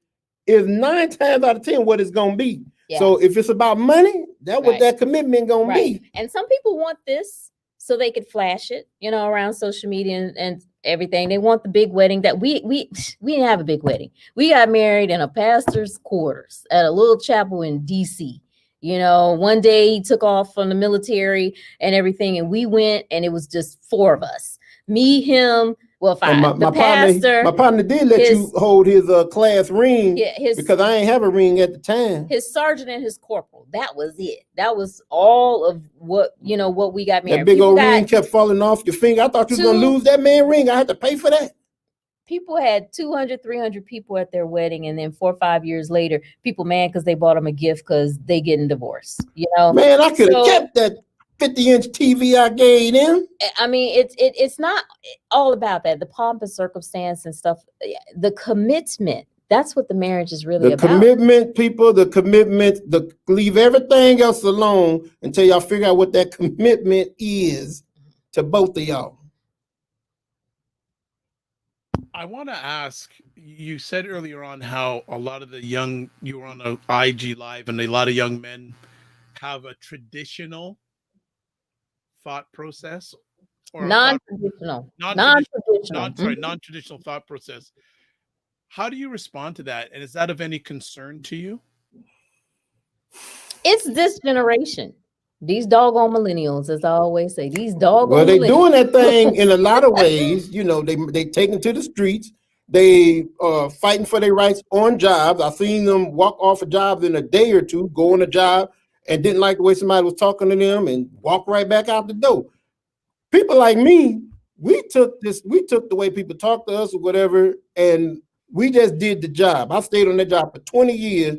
9 times out of 10 what it's gonna be. Yeah. So if it's about money, that's what that commitment gonna be. And some people want this so they could flash it, around social media and everything. They want the big wedding that we didn't have a big wedding. We got married in a pastor's quarters at a little chapel in DC. One day he took off from the military and everything, and we went, and it was just 4 of us. Me, him, well, 5. My pastor. My partner did let you hold his class ring because I ain't have a ring at the time. His sergeant and his corporal. That was it. That was all of what we got married. That big old ring kept falling off your finger. I thought you was going to lose that man ring. I had to pay for that. People had 200, 300 people at their wedding. And then 4 or 5 years later, people mad because they bought them a gift because they getting divorced. Man, I could have kept that 50-inch TV I gave him. I mean, it's not all about that. The pomp and circumstance and stuff. The commitment that's what the marriage is really The about. commitment, people, the commitment, leave everything else alone until y'all figure out what that commitment is to both of y'all. I want to ask, you said earlier on how a lot of you were on an IG Live, and a lot of young men have a traditional thought process, or Non-traditional. non-traditional thought process. How do you respond to that? And is that of any concern to you? It's this generation. These doggone millennials, as I always say, these doggone Well, they doing that thing in a lot of ways. You know, they taking to the streets. They fighting for their rights on jobs. I've seen them walk off a job in a day or two, go on a job and didn't like the way somebody was talking to them and walk right back out the door. People like me, we took the way people talk to us or whatever, and we just did the job. I stayed on that job for 20 years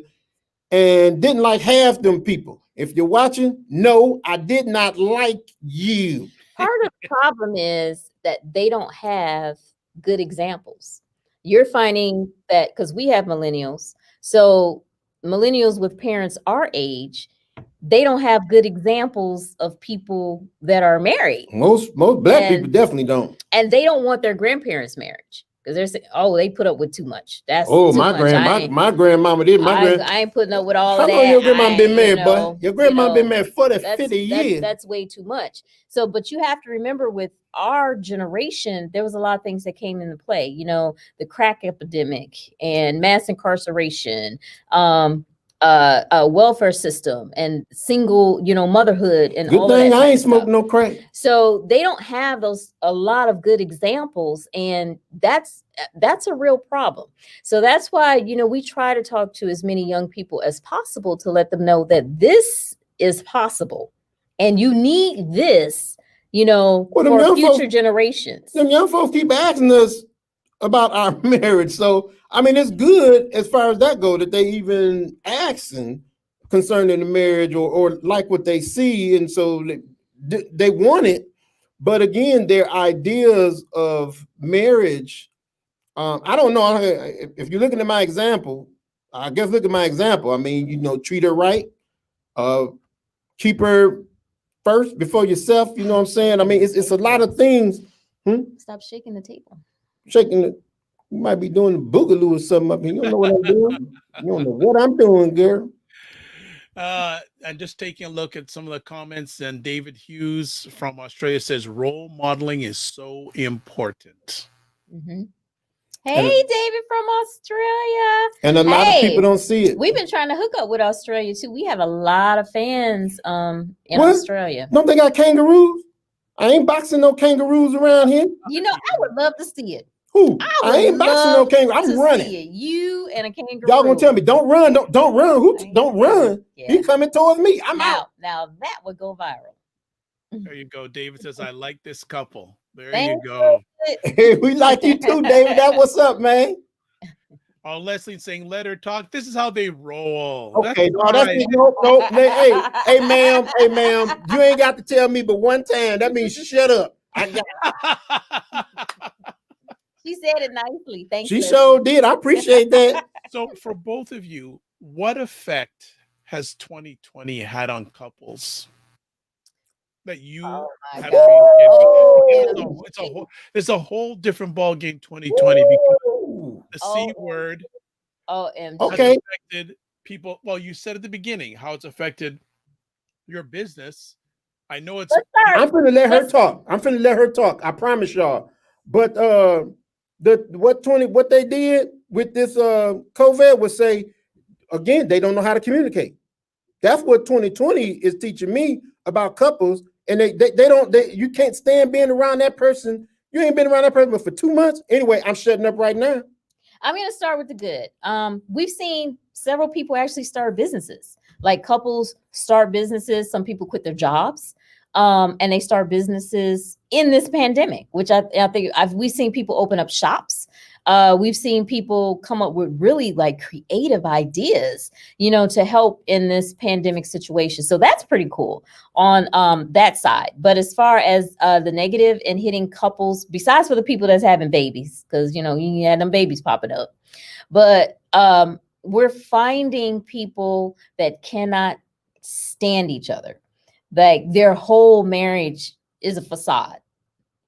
and didn't like half them people. If you're watching, no, I did not like you. Part of the problem is that they don't have good examples. You're finding that because we have millennials, so millennials with parents our age, they don't have good examples of people that are married. Most black people definitely don't. And they don't want their grandparents' marriage. Because they're saying, oh, they put up with too much. That's my grandmama did. I ain't putting up with all of that. How long your grandma been married, boy? Your grandma been married 50 years. That's way too much. So, but you have to remember, with our generation, there was a lot of things that came into play. You know, the crack epidemic and mass incarceration, a welfare system, and single, motherhood, and good all thing that I ain't smoking no crack. So they don't have a lot of good examples, and that's a real problem. So that's why, we try to talk to as many young people as possible to let them know that this is possible, and you need this, for future generations. Them young folks keep asking us about our marriage. So, I mean, it's good as far as that go, that they even asking concerning the marriage or like what they see. And so they want it. But again, their ideas of marriage, I don't know. If you're looking at my example, I guess look at my example. I mean, treat her right. Keep her first before yourself. You know what I'm saying? I mean, it's a lot of things. Stop shaking the table. Shaking it. You might be doing the boogaloo or something up here. You don't know what I'm doing. You don't know what I'm doing, girl. And just taking a look at some of the comments, and David Hughes from Australia says role modeling is so important. Mm-hmm. Hey, David from Australia. And a lot of people don't see it. We've been trying to hook up with Australia too. We have a lot of fans in Australia. Don't they got kangaroos? I ain't boxing no kangaroos around here. I would love to see it. Who? I ain't boxing no kangaroo. I'm running. You and a kangaroo. Y'all gonna tell me, don't run, don't run. Who? Don't run. Yeah. He coming towards me. I'm out. Now that would go viral. There you go. David says, I like this couple. There you go. Hey, we like you too, David. That what's up, man? Oh, Leslie saying, let her talk. This is how they roll. Okay, no. Hey, ma'am, you ain't got to tell me but one time. That means you shut up. She said it nicely. Thank you. She sure did. I appreciate that. So for both of you, what effect has 2020 had on couples that you have been it's a whole different ball game 2020 because the C word has affected people. Well, you said at the beginning how it's affected your business. I know it's I'm gonna let her talk. I promise y'all. But what they did with this COVID was say, again, they don't know how to communicate. That's what 2020 is teaching me about couples. And you can't stand being around that person. You ain't been around that person for 2 months. Anyway, I'm shutting up right now. I'm going to start with the good. We've seen several people actually start businesses. Like couples start businesses. Some people quit their jobs. And they start businesses in this pandemic, which I think we've seen people open up shops. We've seen people come up with really like creative ideas, to help in this pandemic situation. So that's pretty cool on that side. But as far as the negative and hitting couples, besides for the people that's having babies, because, you had them babies popping up. But we're finding people that cannot stand each other. Like their whole marriage is a facade.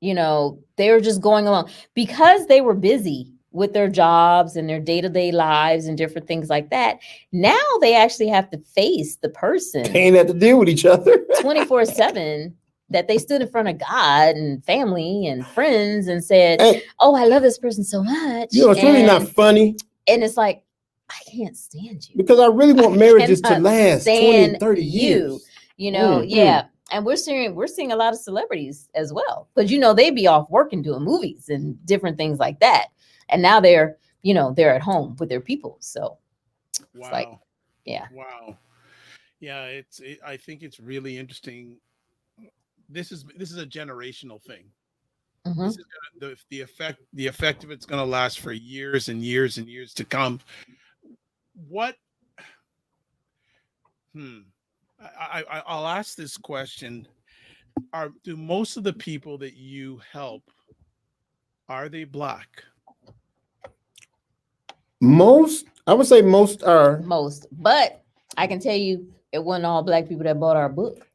They're just going along because they were busy with their jobs and their day-to-day lives and different things like that. Now they actually have to face the person. They ain't have to deal with each other 24/7, that they stood in front of God and family and friends and said, oh, I love this person so much. It's really not funny. And it's like, I can't stand you. Because I really want marriages to last 20, 30 years. Yeah. And we're seeing a lot of celebrities as well. Because, they be off working, doing movies and different things like that. And now they're at home with their people. So wow. It's like, yeah. Wow. Yeah, I think it's really interesting. This is a generational thing. Mm-hmm. This is the effect of it's going to last for years and years and years to come. I'll ask this question. Do most of the people that you help, are they Black? I would say most are. But I can tell you it wasn't all Black people that bought our book.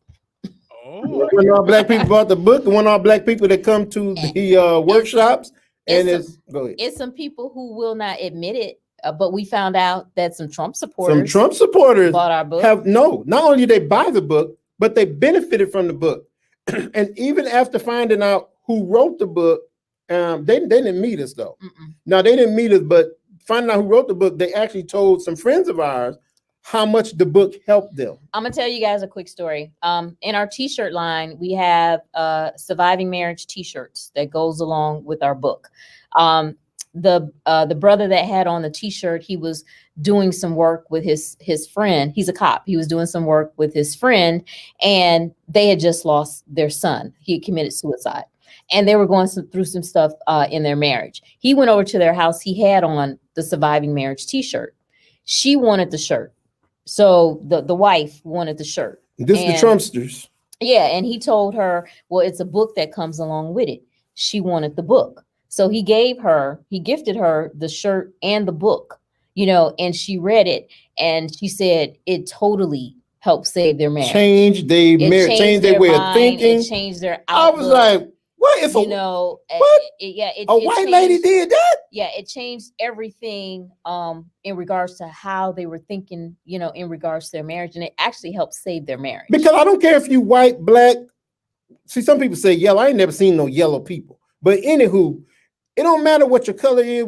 Oh, it wasn't all Black people bought the book. It wasn't all Black people that come to the workshops. It's some people who will not admit it, but we found out that some Trump supporters bought our book. Not only did they buy the book, but they benefited from the book. And even after finding out who wrote the book, they didn't meet us though. Now they didn't meet us, but finding out who wrote the book, they actually told some friends of ours how much the book helped them. I'm gonna tell you guys a quick story. In our t-shirt line, we have surviving marriage t-shirts that goes along with our book. The brother that had on the t-shirt, he was doing some work with his friend. He's a cop. He was doing some work with his friend, and they had just lost their son. He had committed suicide, and they were going through some stuff in their marriage. He went over to their house. He had on the surviving marriage t-shirt. She wanted the shirt. So the wife wanted the shirt. This is the Trumpsters. Yeah, and he told her, well, it's a book that comes along with it. She wanted the book. So he gifted her the shirt and the book, and she read it, and she said it totally helped save their marriage. Changed their marriage, changed their way of thinking. It changed their outlook. I was like, what? If a white lady did that? Yeah, it changed everything in regards to how they were thinking, in regards to their marriage, and it actually helped save their marriage. Because I don't care if you white, Black. See, some people say yellow. I ain't never seen no yellow people. But anywho, it don't matter what your color is,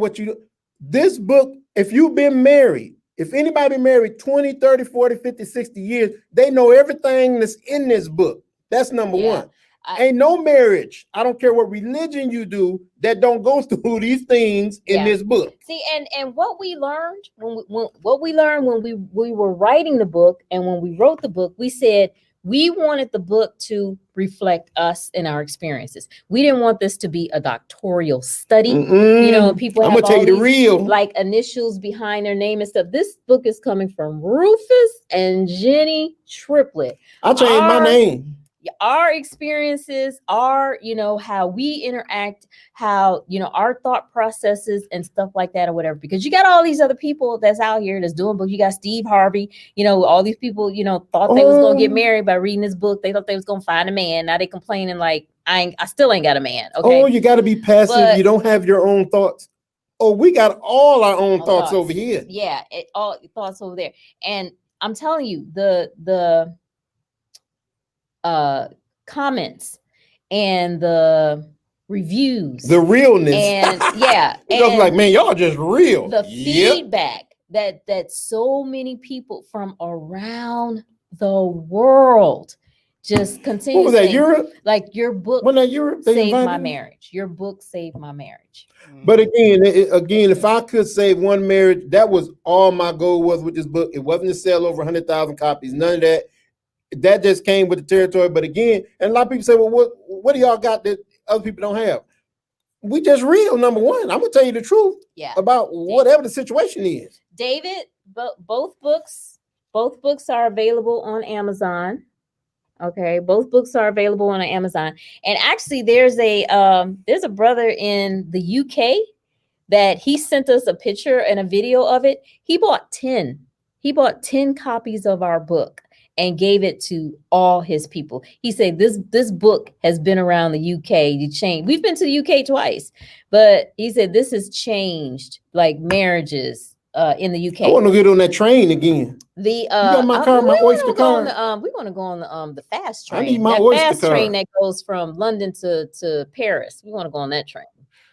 this book, if you've been married, if anybody been married 20, 30, 40, 50, 60 years, they know everything that's in this book. That's number one. Ain't no marriage, I don't care what religion you do, that don't go through these things in this book. See, and what we learned when we were writing the book, and when we wrote the book, we said we wanted the book to reflect us and our experiences. We didn't want this to be a doctoral study. People have all these, like, initials behind their name and stuff. This book is coming from Rufus and Jenny Triplett. I changed my name. Our experiences, our, how we interact, how, our thought processes and stuff like that or whatever. Because you got all these other people that's out here that's doing books. You got Steve Harvey, all these people, thought they was going to get married by reading this book. They thought they was going to find a man. Now they complaining like, I still ain't got a man. Okay. Oh, you got to be passive. You don't have your own thoughts. Oh, we got all our own thoughts over here. Yeah. All thoughts over there. And I'm telling you, the comments and the reviews, the realness, and and like, man, y'all just real. The feedback that so many people from around the world just continue. What was that, Europe? Like, your book saved my marriage. Your book saved my marriage. But again, if I could save one marriage, that was all my goal was with this book. It wasn't to sell over 100,000 copies. None of that. That just came with the territory. But again, and a lot of people say, well, what do y'all got that other people don't have? We just real, number one. I'm gonna tell you the truth about whatever the situation is. David, both books are available on Amazon. Okay, both books are available on Amazon. And actually, there's a brother in the UK that he sent us a picture and a video of it. He bought 10 copies of our book and gave it to all his people. He said, this book has been around the UK to change. We've been to the UK twice, but he said this has changed like marriages in the UK. I want to get on that train again. You got my car, my Oyster card. We want to go on the fast train. I need my Oyster fast card. train that goes from London to Paris. We want to go on that train.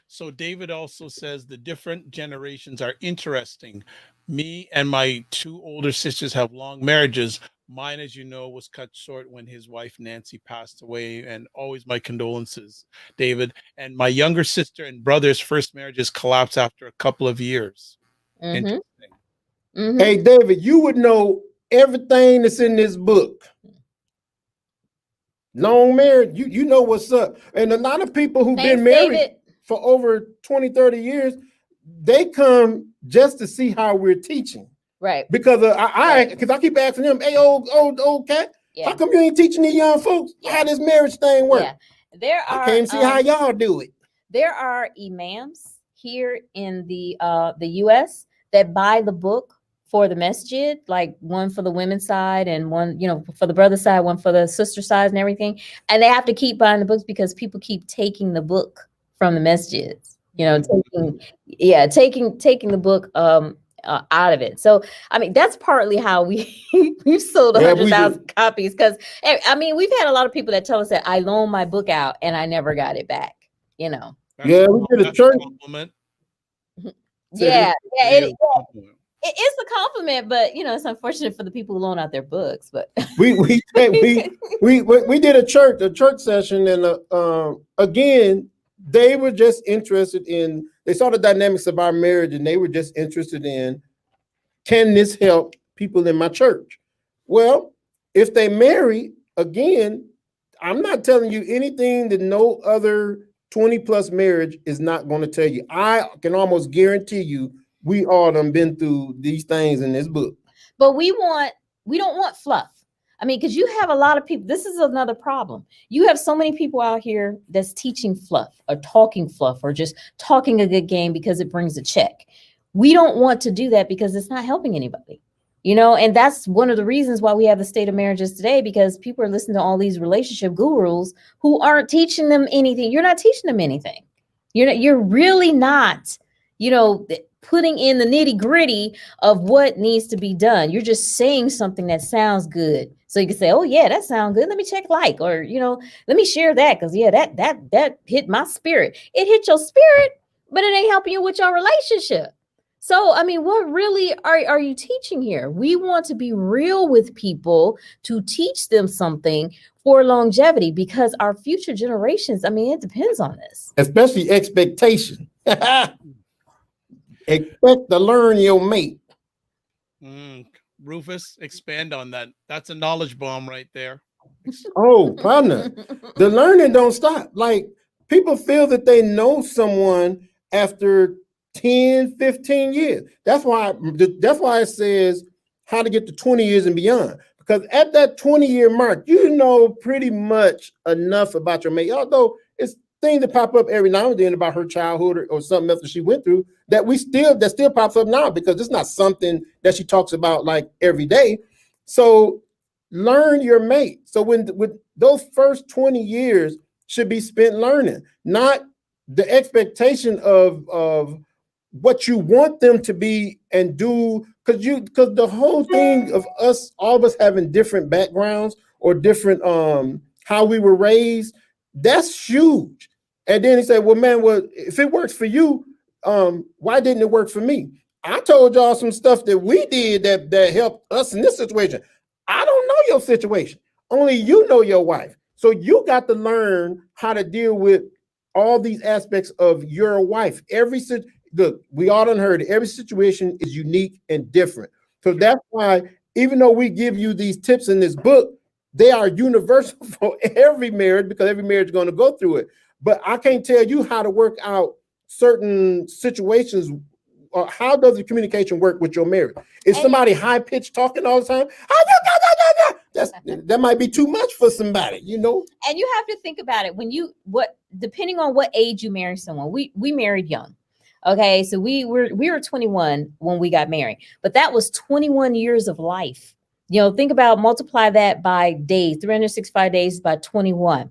So David also says the different generations are interesting. Me and my 2 older sisters have long marriages. Mine, as you know, was cut short when his wife Nancy passed away, and always my condolences, David. And my younger sister and brother's first marriages collapsed after a couple of years. Interesting. Hey, David, you would know everything that's in this book. Long marriage, you know what's up. And a lot of people who've been married David. for over 20, 30 years, they come just to see how we're teaching. Right. Because I keep asking them, hey, old cat, how come you ain't teaching these young folks how this marriage thing works? Yeah. I can't see how y'all do it. There are imams here in the US that buy the book for the masjid, like one for the women's side and one, for the brother side, one for the sister side and everything. And they have to keep buying the books because people keep taking the book from the masjids, taking the book out of it. So, I mean, that's partly how we've sold 100,000 copies. Because, I mean, we've had a lot of people that tell us that I loaned my book out and I never got it back, we did a church. Compliment. It is a compliment, but it's unfortunate for the people who loan out their books. But we did a church session, and again, they were just interested in. They saw the dynamics of our marriage, and they were just interested in, can this help people in my church? Well, if they marry, again, I'm not telling you anything that no other 20+ marriage is not going to tell you. I can almost guarantee you we all done been through these things in this book. But we don't want fluff. I mean, because you have a lot of people, this is another problem. You have so many people out here that's teaching fluff or talking fluff or just talking a good game because it brings a check. We don't want to do that because it's not helping anybody. And that's one of the reasons why we have the state of marriages today, because people are listening to all these relationship gurus who aren't teaching them anything. You're not teaching them anything. You're really not, putting in the nitty gritty of what needs to be done. You're just saying something that sounds good. So you can say, oh yeah, that sounds good. Let me check or, let me share that. Cause that hit my spirit. It hit your spirit, but it ain't helping you with your relationship. So, I mean, what really are you teaching here? We want to be real with people to teach them something for longevity, because our future generations, I mean, it depends on this. Especially expectation. Expect to learn your mate. Rufus, expand on that. That's a knowledge bomb right there. Oh, partner. The learning don't stop. Like, people feel that they know someone after 10, 15 years. That's why it says how to get to 20 years and beyond. Because at that 20-year mark, you know pretty much enough about your mate. Although it's things that pop up every now and then about her childhood or something else that she went through that still pops up now, because it's not something that she talks about like every day. So learn your mate. So with those first 20 years should be spent learning, not the expectation of what you want them to be and do, because the whole thing of all of us having different backgrounds or different how we were raised, that's huge. And then he said, well, man, if it works for you, why didn't it work for me? I told y'all some stuff that we did that helped us in this situation. I don't know your situation. Only you know your wife. So you got to learn how to deal with all these aspects of your wife. Look, we all done heard it. Every situation is unique and different. So that's why, even though we give you these tips in this book, they are universal for every marriage, because every marriage is going to go through it. But I can't tell you how to work out certain situations. Or how does the communication work with your marriage? Is somebody high-pitched talking all the time? That might be too much for somebody, And you have to think about it depending on what age you marry someone. We married young. Okay, so we were 21 when we got married, but that was 21 years of life. Think about, multiply that by days, 365 days by 21.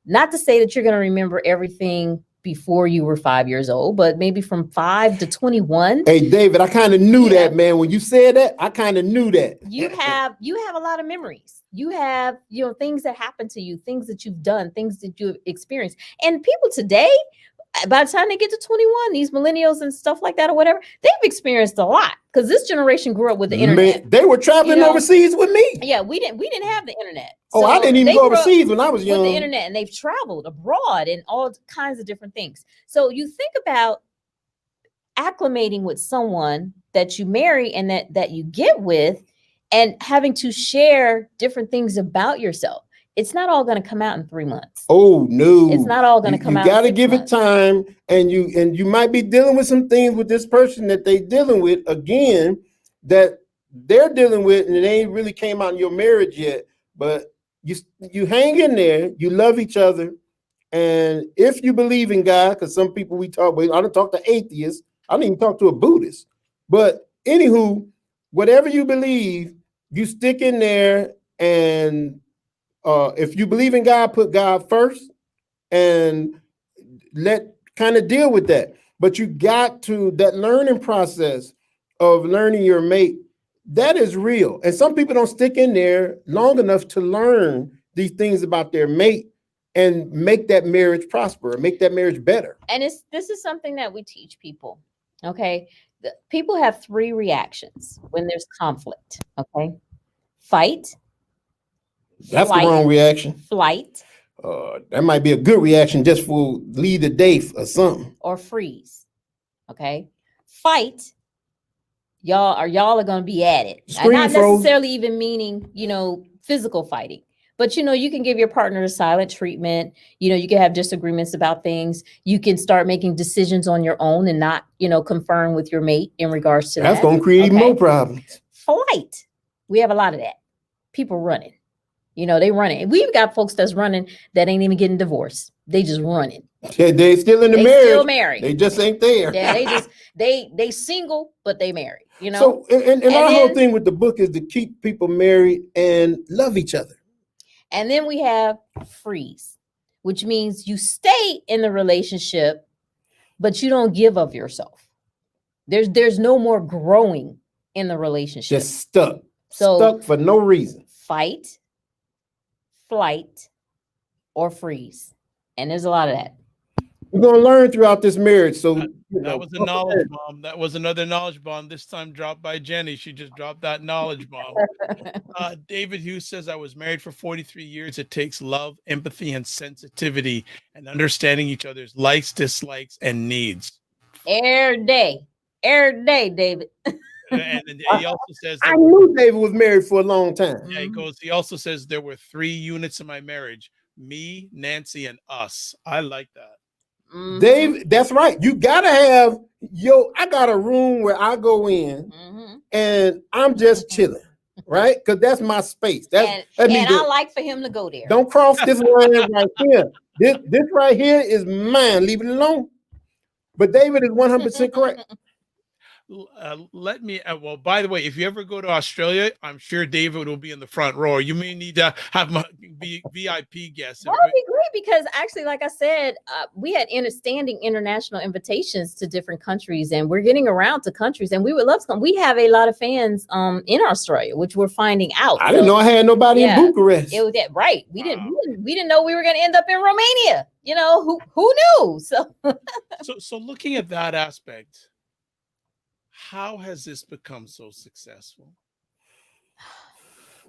Not to say that you're going to remember everything before you were 5 years old, but maybe from 5 to 21. Hey, David, I kind of knew that, man. When you said that, I kind of knew that. You have a lot of memories. You have, things that happen to you, things that you've done, things that you've experienced. And people today, by the time they get to 21, these millennials and stuff like that or whatever, they've experienced a lot, because this generation grew up with the internet. Man, they were traveling overseas with me. Yeah, we didn't have the internet. So I didn't even go overseas when I was young. With the internet, and they've traveled abroad and all kinds of different things. So you think about acclimating with someone that you marry and that you get with, and having to share different things about yourself. It's not all going to come out in 3 months. Oh no, it's not all going to come out. You got to give it time, and you might be dealing with some things with this person that they dealing with again, that they're dealing with, and it ain't really came out in your marriage yet. But you hang in there, you love each other, and if you believe in God, because some people I don't talk to atheists, I don't even talk to a Buddhist. But anywho, whatever you believe, you stick in there, and if you believe in God, put God first, and kind of deal with that. But you got to, that learning process of learning your mate, that is real. And some people don't stick in there long enough to learn these things about their mate and make that marriage prosper, make that marriage better. And this is something that we teach people. Okay. People have 3 reactions when there's conflict. Okay. Fight. That's the wrong reaction. Flight. That might be a good reaction just for lead the day or something. Or freeze. Okay. Fight. Y'all are going to be at it. Screen not froze. Necessarily even meaning, physical fighting. But, you can give your partner a silent treatment. You can have disagreements about things. You can start making decisions on your own and not, conferring with your mate in regards to that. That's going to create more problems. Flight. We have a lot of that. People running. They running. We've got folks that's running that ain't even getting divorced. They just running. Yeah, they still in the marriage. Still married. They just ain't there. Yeah, they single, but they married. So and our whole thing with the book is to keep people married and love each other. And then we have freeze, which means you stay in the relationship, but you don't give of yourself. There's no more growing in the relationship. Just stuck. Stuck for no reason. Fight, flight, or freeze. And there's a lot of that. We're going to learn throughout this marriage. So that was a knowledge bomb. That was another knowledge bomb, this time dropped by Jenny. She just dropped that knowledge bomb. David Hughes says, I was married for 43 years. It takes love, empathy, and sensitivity, and understanding each other's likes, dislikes, and needs. Every day, David. And he also says, I knew David was married for a long time. Yeah, he also says there were 3 units in my marriage: me, Nancy, and us. I like that. Mm-hmm. Dave, that's right. You gotta have I got a room where I go in and I'm just chilling, right? Because that's my space. I like for him to go there. Don't cross this line right here. This right here is mine. Leave it alone. But David is 100% correct. Let me. Well, by the way, if you ever go to Australia, I'm sure David will be in the front row. You may need to have my VIP guest. That would be great, because actually, like I said, we had standing international invitations to different countries, and we're getting around to countries, and we would love to come. We have a lot of fans in Australia, which we're finding out. I didn't know I had nobody in Bucharest. It was that right. We didn't know we were going to end up in Romania. Who knew? So looking at that aspect, how has this become so successful?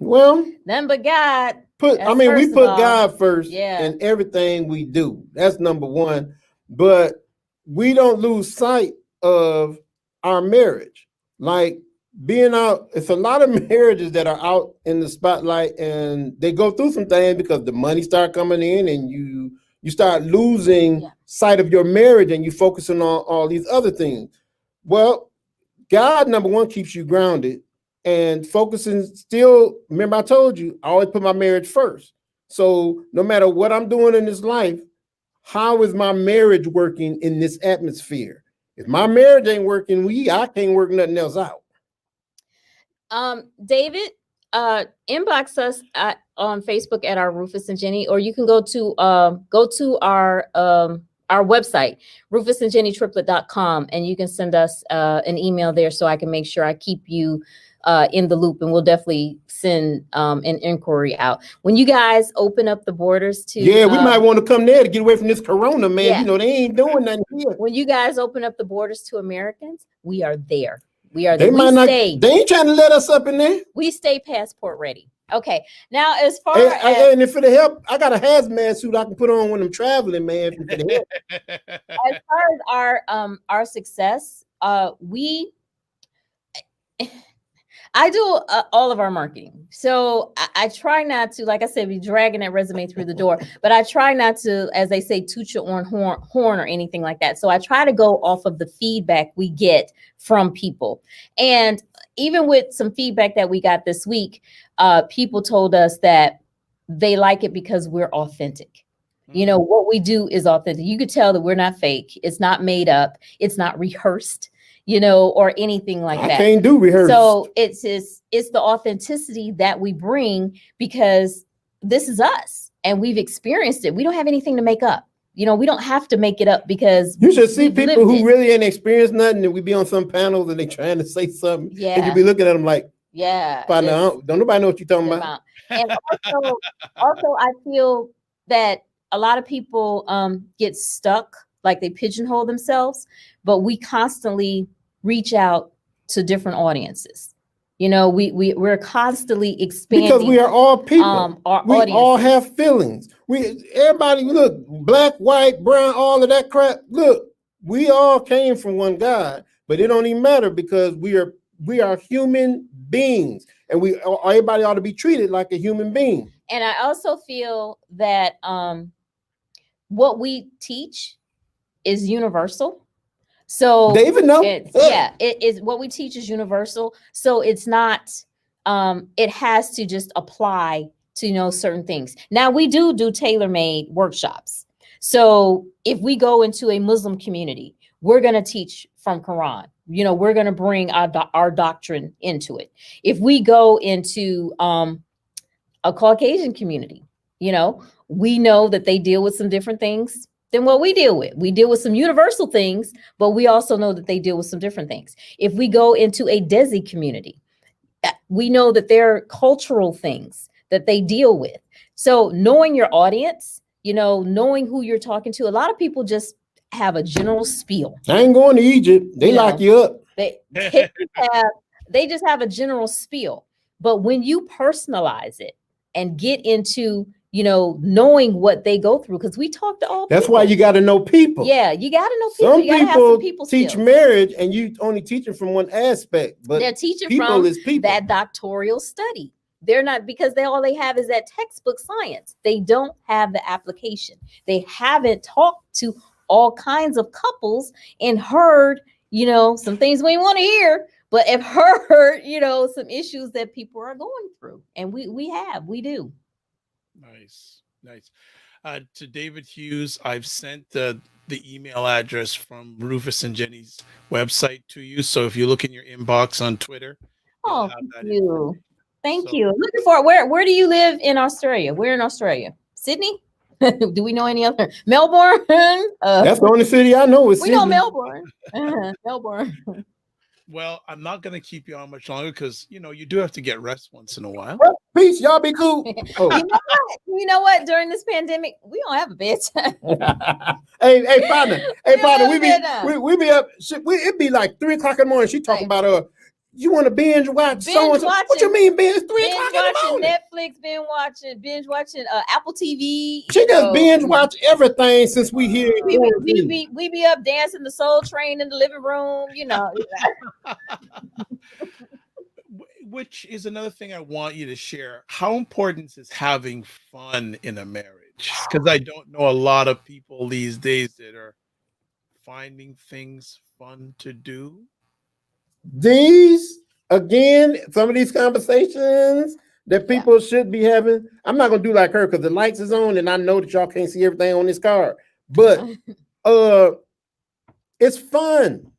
Well, none but God. We put God first in everything we do. That's number one. But we don't lose sight of our marriage. Like being out, it's a lot of marriages that are out in the spotlight, and they go through some things because the money start coming in, and you start losing sight of your marriage, and you focusing on all these other things. Well, God, number one, keeps you grounded and focusing still. Remember, I told you, I always put my marriage first. So no matter what I'm doing in this life, how is my marriage working in this atmosphere? If my marriage ain't working, I can't work nothing else out. David, inbox us on Facebook at our Rufus and Jenny, or you can go to our website, rufusandjennytriplett.com, and you can send us an email there so I can make sure I keep you in the loop, and we'll definitely send an inquiry out. When you guys open up the borders to we might want to come there to get away from this corona, man. Yeah. You know, they ain't doing nothing here. When you guys open up the borders to Americans, we are there. We are there. They ain't trying to let us up in there. We stay passport ready. Okay. Now, as far and if for the help, I got a hazmat suit I can put on when I'm traveling, man. For the help. As far as our success, I do all of our marketing. So I try not to, like I said, be dragging that resume through the door, but I try not to, as they say, toot your own horn or anything like that. So I try to go off of the feedback we get from people. And even with some feedback that we got this week, people told us that they like it because we're authentic. You know, what we do is authentic. You could tell that we're not fake. It's not made up. It's not rehearsed, you know, or anything like that. I can't do rehearsal. So it's the authenticity that we bring because this is us and we've experienced it. We don't have anything to make up. You know, we don't have to make it up because you should see people who really ain't experienced nothing, and we be on some panels and they trying to say something. Yeah. And you be looking at them like, yeah, don't nobody know what you're talking about. And also I feel that a lot of people get stuck, like they pigeonhole themselves, but we constantly reach out to different audiences. You know, we're constantly expanding because we are all people. We audiences. All have feelings. Everybody, look, black, white, brown, all of that crap. Look, we all came from one God, but it don't even matter because we are human beings, and everybody ought to be treated like a human being. And I also feel that what we teach is universal. So they even know. It is what we teach is universal. So it's not, it has to just apply to, you know, certain things. Now we do tailor-made workshops. So if we go into a Muslim community, we're going to teach from Quran. You know, we're going to bring our doctrine into it. If we go into a Caucasian community, you know that they deal with some different things than what we deal with. We deal with some universal things, but we also know that they deal with some different things. If we go into a Desi community, we know that there are cultural things that they deal with. So knowing your audience, you know, knowing who you're talking to, a lot of people just have a general spiel. I ain't going to Egypt. They lock you up. They just have a general spiel. But when you personalize it and get into, you know, knowing what they go through, because we talk to all people. That's why you got to know people. Yeah, you got to know people. Some you gotta people have some people teach skills. marriage, and you only teaching from one aspect. But they're teaching people from is people. That doctoral study. They're not, because all they have is that textbook science. They don't have the application. They haven't talked to all kinds of couples and heard, you know, some things we want to hear, but have heard, you know, some issues that people are going through. And we do. Nice. To David Hughes, I've sent the email address from Rufus and Jenny's website to you. So if you look in your inbox on Twitter, oh, thank you. Looking for where do you live in Australia? We're in Australia. Sydney? Do we know any other? Melbourne? That's the only city I know is Sydney. We know Melbourne. Melbourne. Well, I'm not going to keep you on much longer because, you know, you do have to get rest once in a while. Peace, y'all be cool. Oh. You know what? During this pandemic, we don't have a bedtime. hey, partner. We be up. It be like 3 o'clock in the morning. She talking about you want to binge watch? What you mean binge? 3 o'clock in the morning. Netflix, binge watching Apple TV. She just binge watch everything since we here. We be up dancing the Soul Train in the living room, you know. Which is another thing I want you to share. How important is having fun in a marriage? Because I don't know a lot of people these days that are finding things fun to do. Some of these conversations that people should be having. I'm not gonna do like her because the lights is on and I know that y'all can't see everything on this card. But It's fun,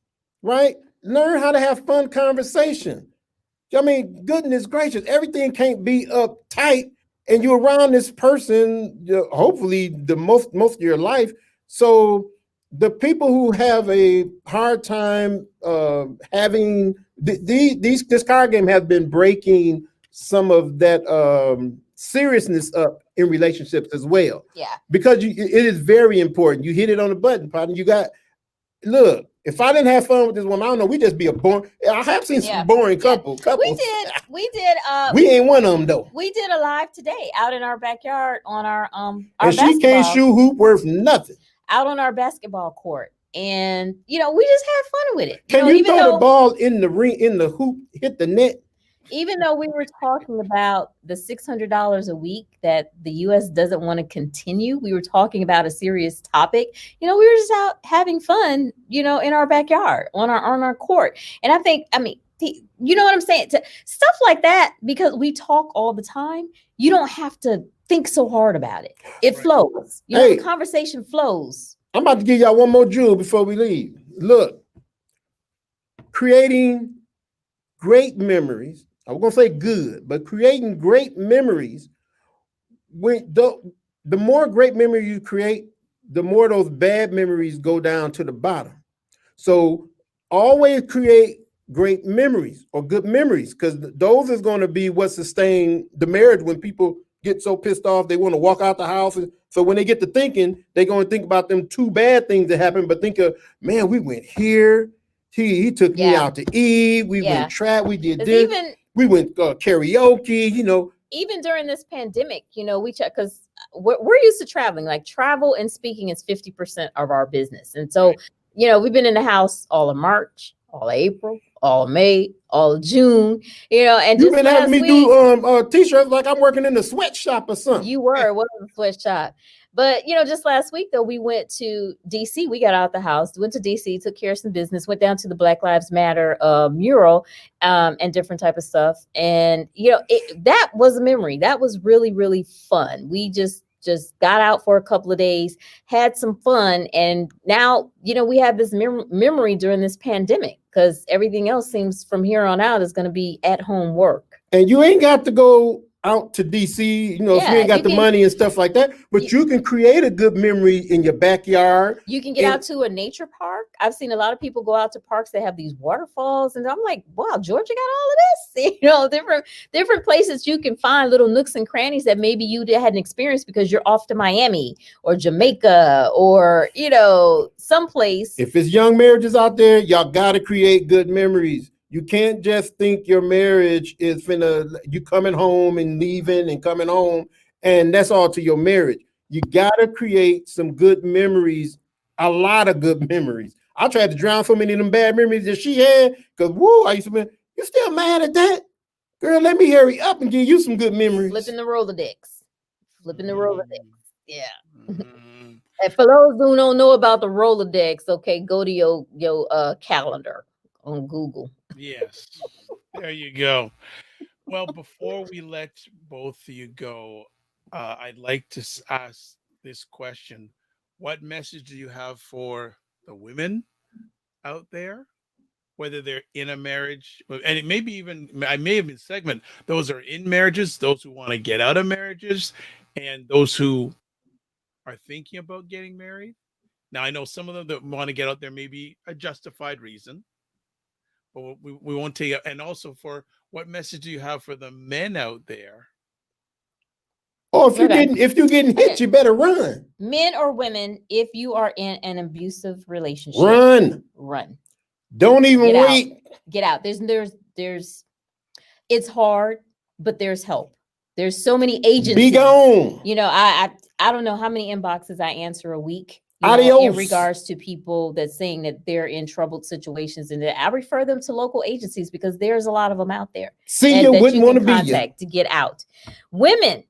right? Learn how to have fun conversation. I mean, goodness gracious, everything can't be uptight, and you're around this person, hopefully the most of your life. So the people who have a hard time having this card game has been breaking some of that seriousness up in relationships as well. Yeah, because it is very important. You hit it on the button, partner. You got look. If I didn't have fun with this woman, I don't know. We just be a boring. I have seen some boring couples. We did. We ain't one of them though. We did a live today out in our backyard on our and she can't shoot hoop worth nothing. Out on our basketball court, and we just had fun with it. Can you throw the ball in the ring, in the hoop, hit the net? Even though we were talking about the $600 a week that the U.S. doesn't want to continue, we were talking about a serious topic. We were just out having fun, in our backyard on our court. And I mean, you know what I'm saying? Stuff like that, because we talk all the time. You don't have to think so hard about it. It flows. The conversation flows. I'm about to give y'all one more jewel before we leave. Look, creating great memories. I was gonna say good, but creating great memories. The more great memories you create, the more those bad memories go down to the bottom. So always create great memories or good memories, because those is going to be what sustain the marriage. When people get so pissed off, they want to walk out the house. And so when they get to thinking, they're going to think about them two bad things that happened, but think of, man, we went here. He took me out to eat. We went trap. We did this. We went karaoke, Even during this pandemic, we check, because we're used to traveling. Like, travel and speaking is 50% of our business. And so, we've been in the house all of March, all of April, all of May, all of June, and you've been having me do t-shirts like I'm working in a sweatshop or something. You were. It wasn't a sweatshop. But, just last week, though, we went to DC. We got out the house, went to DC, took care of some business, went down to the Black Lives Matter mural and different type of stuff. And, that was a memory. That was really, really fun. We just got out for a couple of days, had some fun. And now, we have this memory during this pandemic, because everything else seems from here on out is going to be at home work. And you ain't got to go out to DC, if you ain't got the money and stuff like that, but you can create a good memory in your backyard. You can get out to a nature park. I've seen a lot of people go out to parks that have these waterfalls, and I'm like, wow, Georgia got all of this. Different places you can find little nooks and crannies that maybe you hadn't experienced because you're off to Miami or Jamaica or someplace. If it's young marriages out there, y'all got to create good memories. You can't just think your marriage is you coming home and leaving and coming home, and that's all to your marriage. You got to create some good memories, a lot of good memories. I tried to drown so many of them bad memories that she had, because, I used to be, you still mad at that? Girl, let me hurry up and give you some good memories. Flipping the Rolodex. Yeah. Mm-hmm. And for those who don't know about the Rolodex, okay, go to your calendar on Google. Yes, there you go. Well, before we let both of you go, I'd like to ask this question. What message do you have for the women out there, whether they're in a marriage, and it may be I may have been segment, those are in marriages, those who want to get out of marriages, and those who are thinking about getting married? Now, I know some of them that want to get out there may be a justified reason, but we won't take it. And also, for what message do you have for the men out there? Oh, if you're getting hit, you better run. Men or women, if you are in an abusive relationship, run. Don't even wait. Get out. There's it's hard, but there's help. There's so many agencies. Be gone. I don't know how many inboxes I answer a week. In regards to people that's saying that they're in troubled situations, and that I refer them to local agencies, because there's a lot of them out there. You wouldn't want to be contact to get out. Women,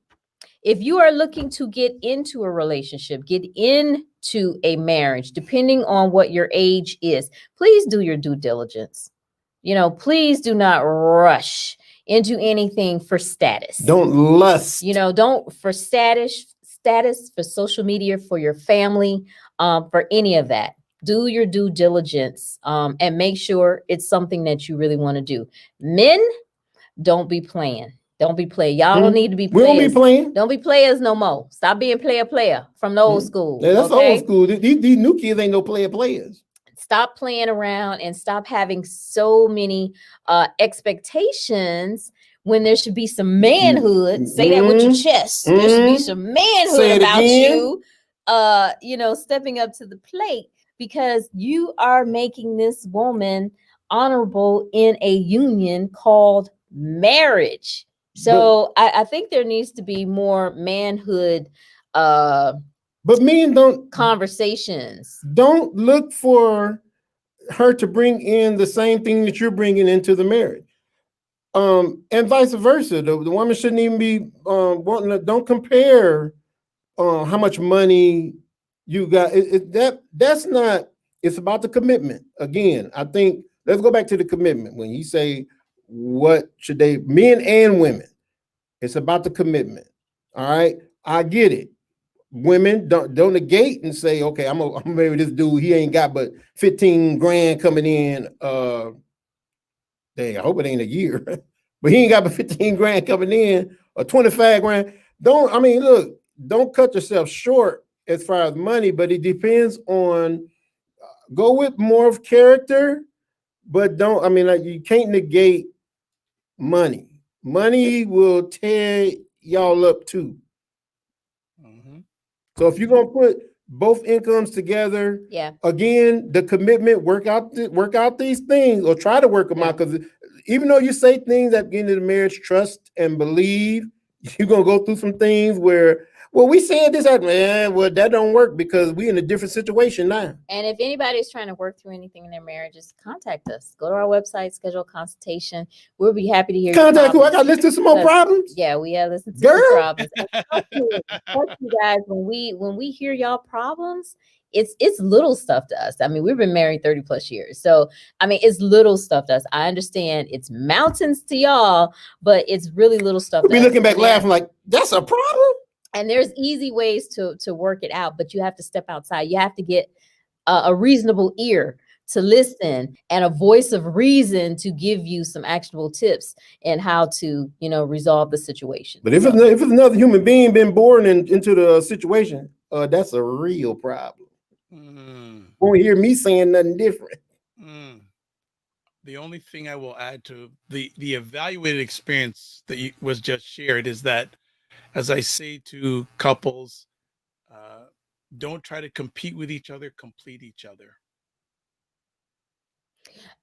if you are looking to get into a relationship, get into a marriage, depending on what your age is, please do your due diligence. Please do not rush into anything for status. Don't lust. Don't for status, for social media, for your family, for any of that. do your due diligence, and make sure it's something that you really want to do. Men, don't be playing. Don't be playing. Y'all don't need to be We players. don't be playing. Don't be players no more. Stop being player from the old school. Yeah, that's okay? old school. These new kids ain't no players. Stop playing around and stop having so many expectations when there should be some manhood. Say that with your chest. There should be some manhood about you, stepping up to the plate, because you are making this woman honorable in a union called marriage. So I think there needs to be more manhood but men don't conversations. Don't look for her to bring in the same thing that you're bringing into the marriage. And vice versa. The woman shouldn't even be wanting to, don't compare how much money you got. That's not, it's about the commitment. Again, I think, let's go back to the commitment. When you say, what should they, men and women, it's about the commitment. All right. I get it. Women don't negate and say, okay, I'm gonna marry this dude. He ain't got but 15 grand coming in. Dang, I hope it ain't a year, but he ain't got but 15 grand coming in, or 25 grand. Don't cut yourself short as far as money, but it depends on, go with more of character, but you can't negate money. Money will tear y'all up too. So if you're gonna put both incomes together, again, the commitment, work out these things, or try to work them out. Because even though you say things at the end of the marriage, trust and believe, you're gonna go through some things where, well, we said this, well, that don't work because we in a different situation now. And if anybody's trying to work through anything in their marriages, contact us. Go to our website, schedule a consultation. We'll be happy to hear. Contact who? I got to listen to some more problems. Yeah, we have listened to some problems. You guys, when we hear y'all problems, it's little stuff to us. I mean, we've been married 30 plus years. So, I mean, it's little stuff to us. I understand it's mountains to y'all, but it's really little stuff. We'll be looking back laughing like, that's a problem. And there's easy ways to work it out, but you have to step outside. You have to get a reasonable ear to listen and a voice of reason to give you some actionable tips and how to, resolve the situation. But if it's another human being been born into the situation, that's a real problem. Won't hear me saying nothing different. The only thing I will add to the evaluated experience that was just shared is that, as I say to couples, don't try to compete with each other, complete each other.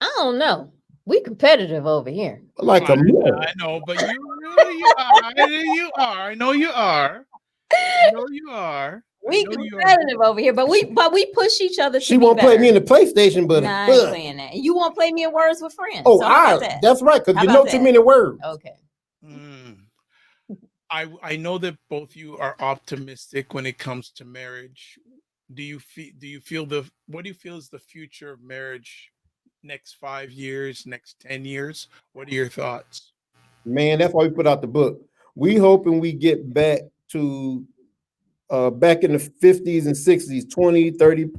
I don't know. We competitive over here. I know, but you are. You are. I know you are. I know you are. We competitive over here, but we push each other. She won't play me in the PlayStation, but nah, I ain't saying that. You won't play me in Words with Friends. Oh, that's right, because you know too many words. Okay. I know that both you are optimistic when it comes to marriage. What do you feel is the future of marriage next 5 years, next 10 years? What are your thoughts? Man, that's why we put out the book. We hoping we get back to back in the 50s and 60s, 20, 30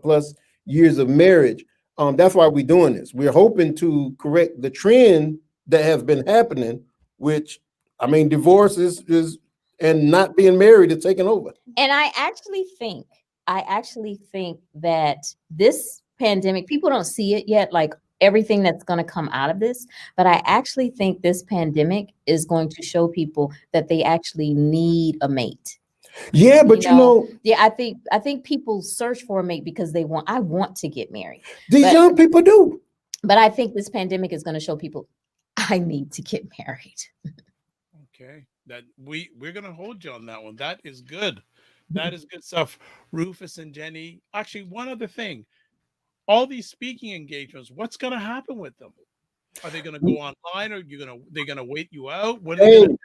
plus years of marriage. That's why we're doing this. We're hoping to correct the trend that has been happening, which, I mean, divorce is and not being married is taking over. And I actually think that this pandemic, people don't see it yet, like everything that's going to come out of this, but I actually think this pandemic is going to show people that they actually need a mate. Yeah, but I think people search for a mate because I want to get married. These young people do. But I think this pandemic is going to show people I need to get married. Okay, that we're going to hold you on that one. That is good. That is good stuff. Rufus and Jenny, actually, one other thing. All these speaking engagements, what's going to happen with them? Are they going to go online, or they're going to wait you out? What are they going to do?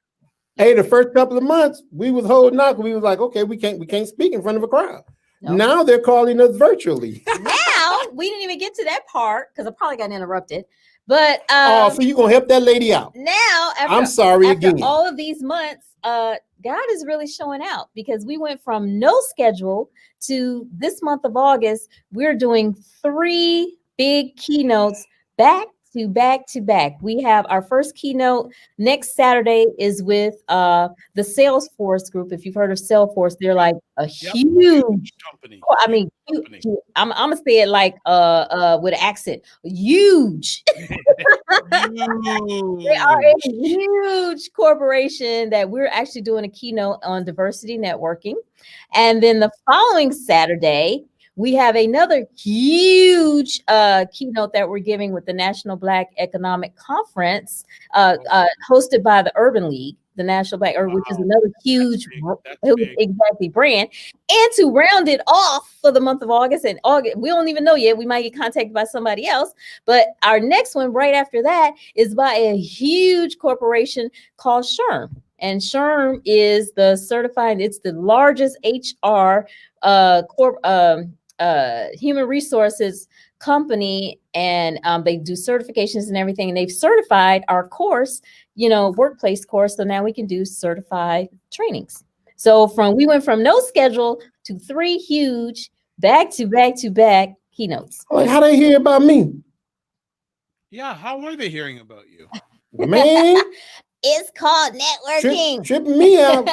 Hey, the first couple of months we was holding out. We was like, okay, we can't speak in front of a crowd. Nope. Now they're calling us virtually. Now we didn't even get to that part because I probably got interrupted. But so you're gonna help that lady out. Now, I'm sorry after again. all of these months, God is really showing out, because we went from no schedule to this month of August. We're doing 3 big keynotes back to back to back. We have our first keynote next Saturday is with the Salesforce group. If you've heard of Salesforce, they're like a huge company. I mean, I'm gonna say it like with an accent. Huge. They are a huge corporation that we're actually doing a keynote on diversity networking. And then the following Saturday, we have another huge keynote that we're giving with the National Black Economic Conference, hosted by the Urban League, the National Black, which is another huge, exactly, brand. And to round it off for the month of August, we don't even know yet. We might get contacted by somebody else. But our next one right after that is by a huge corporation called SHRM. And SHRM is it's the largest HR human resources company, and they do certifications and everything, and they've certified our course, workplace course, so now we can do certified trainings. So we went from no schedule to 3 huge back to back to back keynotes. How they hear about me? Yeah, how are they hearing about you? Man, it's called networking. Tripping me out.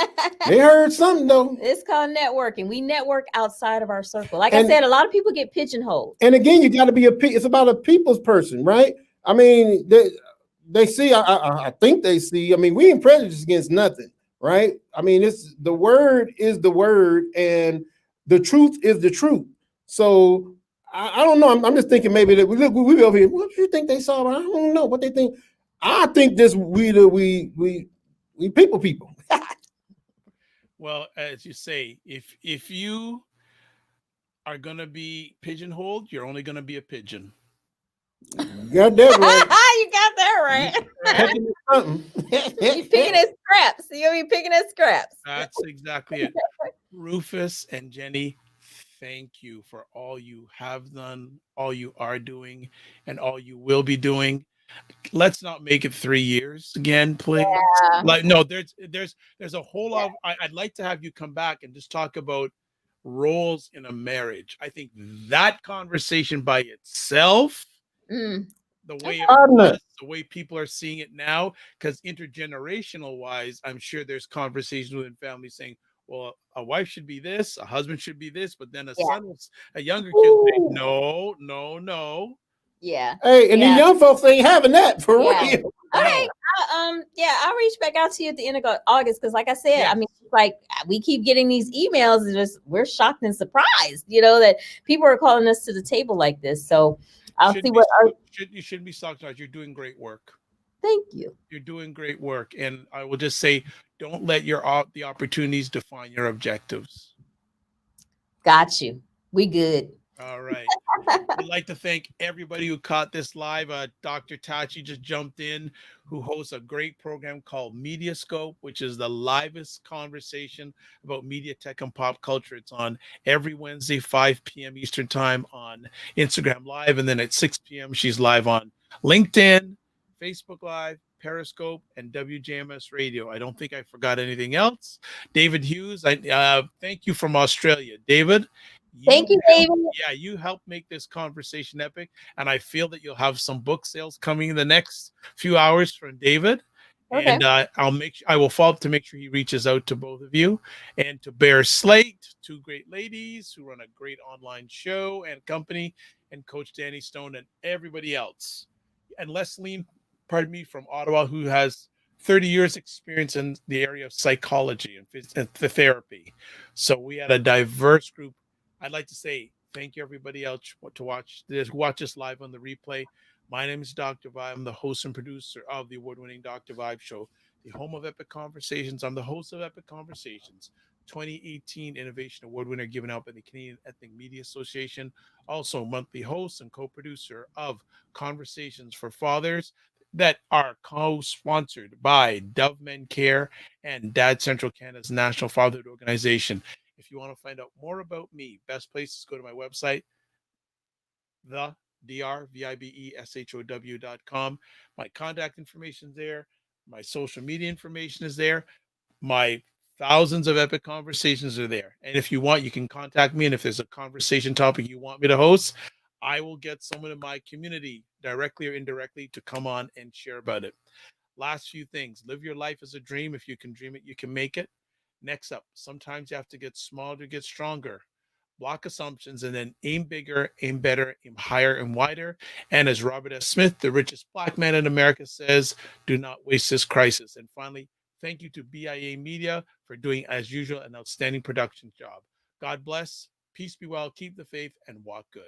They heard something though. It's called networking. We network outside of our circle. Like I said, a lot of people get pigeonholed. And again, you got to be it's about a people's person, right? I mean, they see. I think they see. I mean, we ain't prejudiced against nothing, right? I mean, the word is the word, and the truth is the truth. So I don't know. I'm just thinking maybe that we be over here. What do you think they saw? I don't know what they think. I think this we people. Well, as you say, if you are gonna be pigeonholed, you're only gonna be a pigeon. You got that right. You got that right. You're picking at scraps. You're gonna be picking at scraps. That's exactly it. Rufus and Jenny, thank you for all you have done, all you are doing, and all you will be doing. Let's not make it 3 years again, please. Yeah. Like, no, there's a whole lot. I'd like to have you come back and just talk about roles in a marriage. I think that conversation by itself, the way people are seeing it now, because intergenerational wise, I'm sure there's conversations within families saying, well, a wife should be this, a husband should be this, but then a younger kid saying, no. Yeah. Hey, and the young folks ain't having that for real. Okay. I'll reach back out to you at the end of August, because like I said, I mean, like we keep getting these emails, and just we're shocked and surprised, that people are calling us to the table like this. So I'll see what you shouldn't be shocked. You're doing great work. Thank you. You're doing great work, and I will just say, don't let the opportunities define your objectives. Got you. We good. All right. We'd like to thank everybody who caught this live. Dr. Tachi just jumped in, who hosts a great program called Mediascope, which is the livest conversation about media, tech, and pop culture. It's on every Wednesday, 5 p.m. Eastern time on Instagram Live. And then at 6 p.m., she's live on LinkedIn, Facebook Live, Periscope, and WJMS Radio. I don't think I forgot anything else. David Hughes, thank you from Australia. David, thank you, David. You helped make this conversation epic, and I feel that you'll have some book sales coming in the next few hours from David. Okay. And I will follow up to make sure he reaches out to both of you, and to Bear Slate, 2 great ladies who run a great online show and company, and Coach Danny Stone, and everybody else, and Leslie, from Ottawa, who has 30 years experience in the area of psychology and therapy. So we had a diverse group. I'd like to say thank you, everybody else, to watch this live on the replay. My name is Dr. Vibe. I'm the host and producer of the award-winning Dr. Vibe Show, the home of Epic Conversations. I'm the host of Epic Conversations, 2018 Innovation Award winner given out by the Canadian Ethnic Media Association. Also monthly host and co-producer of Conversations for Fathers that are co-sponsored by Dove Men Care and Dad Central Canada's National Fatherhood Organization. If you want to find out more about me, best place is go to my website, drvibeshow.com. My contact information is there. My social media information is there. My thousands of epic conversations are there. And if you want, you can contact me. And if there's a conversation topic you want me to host, I will get someone in my community, directly or indirectly, to come on and share about it. Last few things: live your life as a dream. If you can dream it, you can make it. Next up, sometimes you have to get smaller to get stronger. Block assumptions and then aim bigger, aim better, aim higher and wider. And as Robert S. Smith, the richest Black man in America, says, do not waste this crisis. And finally, thank you to BIA Media for doing, as usual, an outstanding production job. God bless, peace be well, keep the faith, and walk good.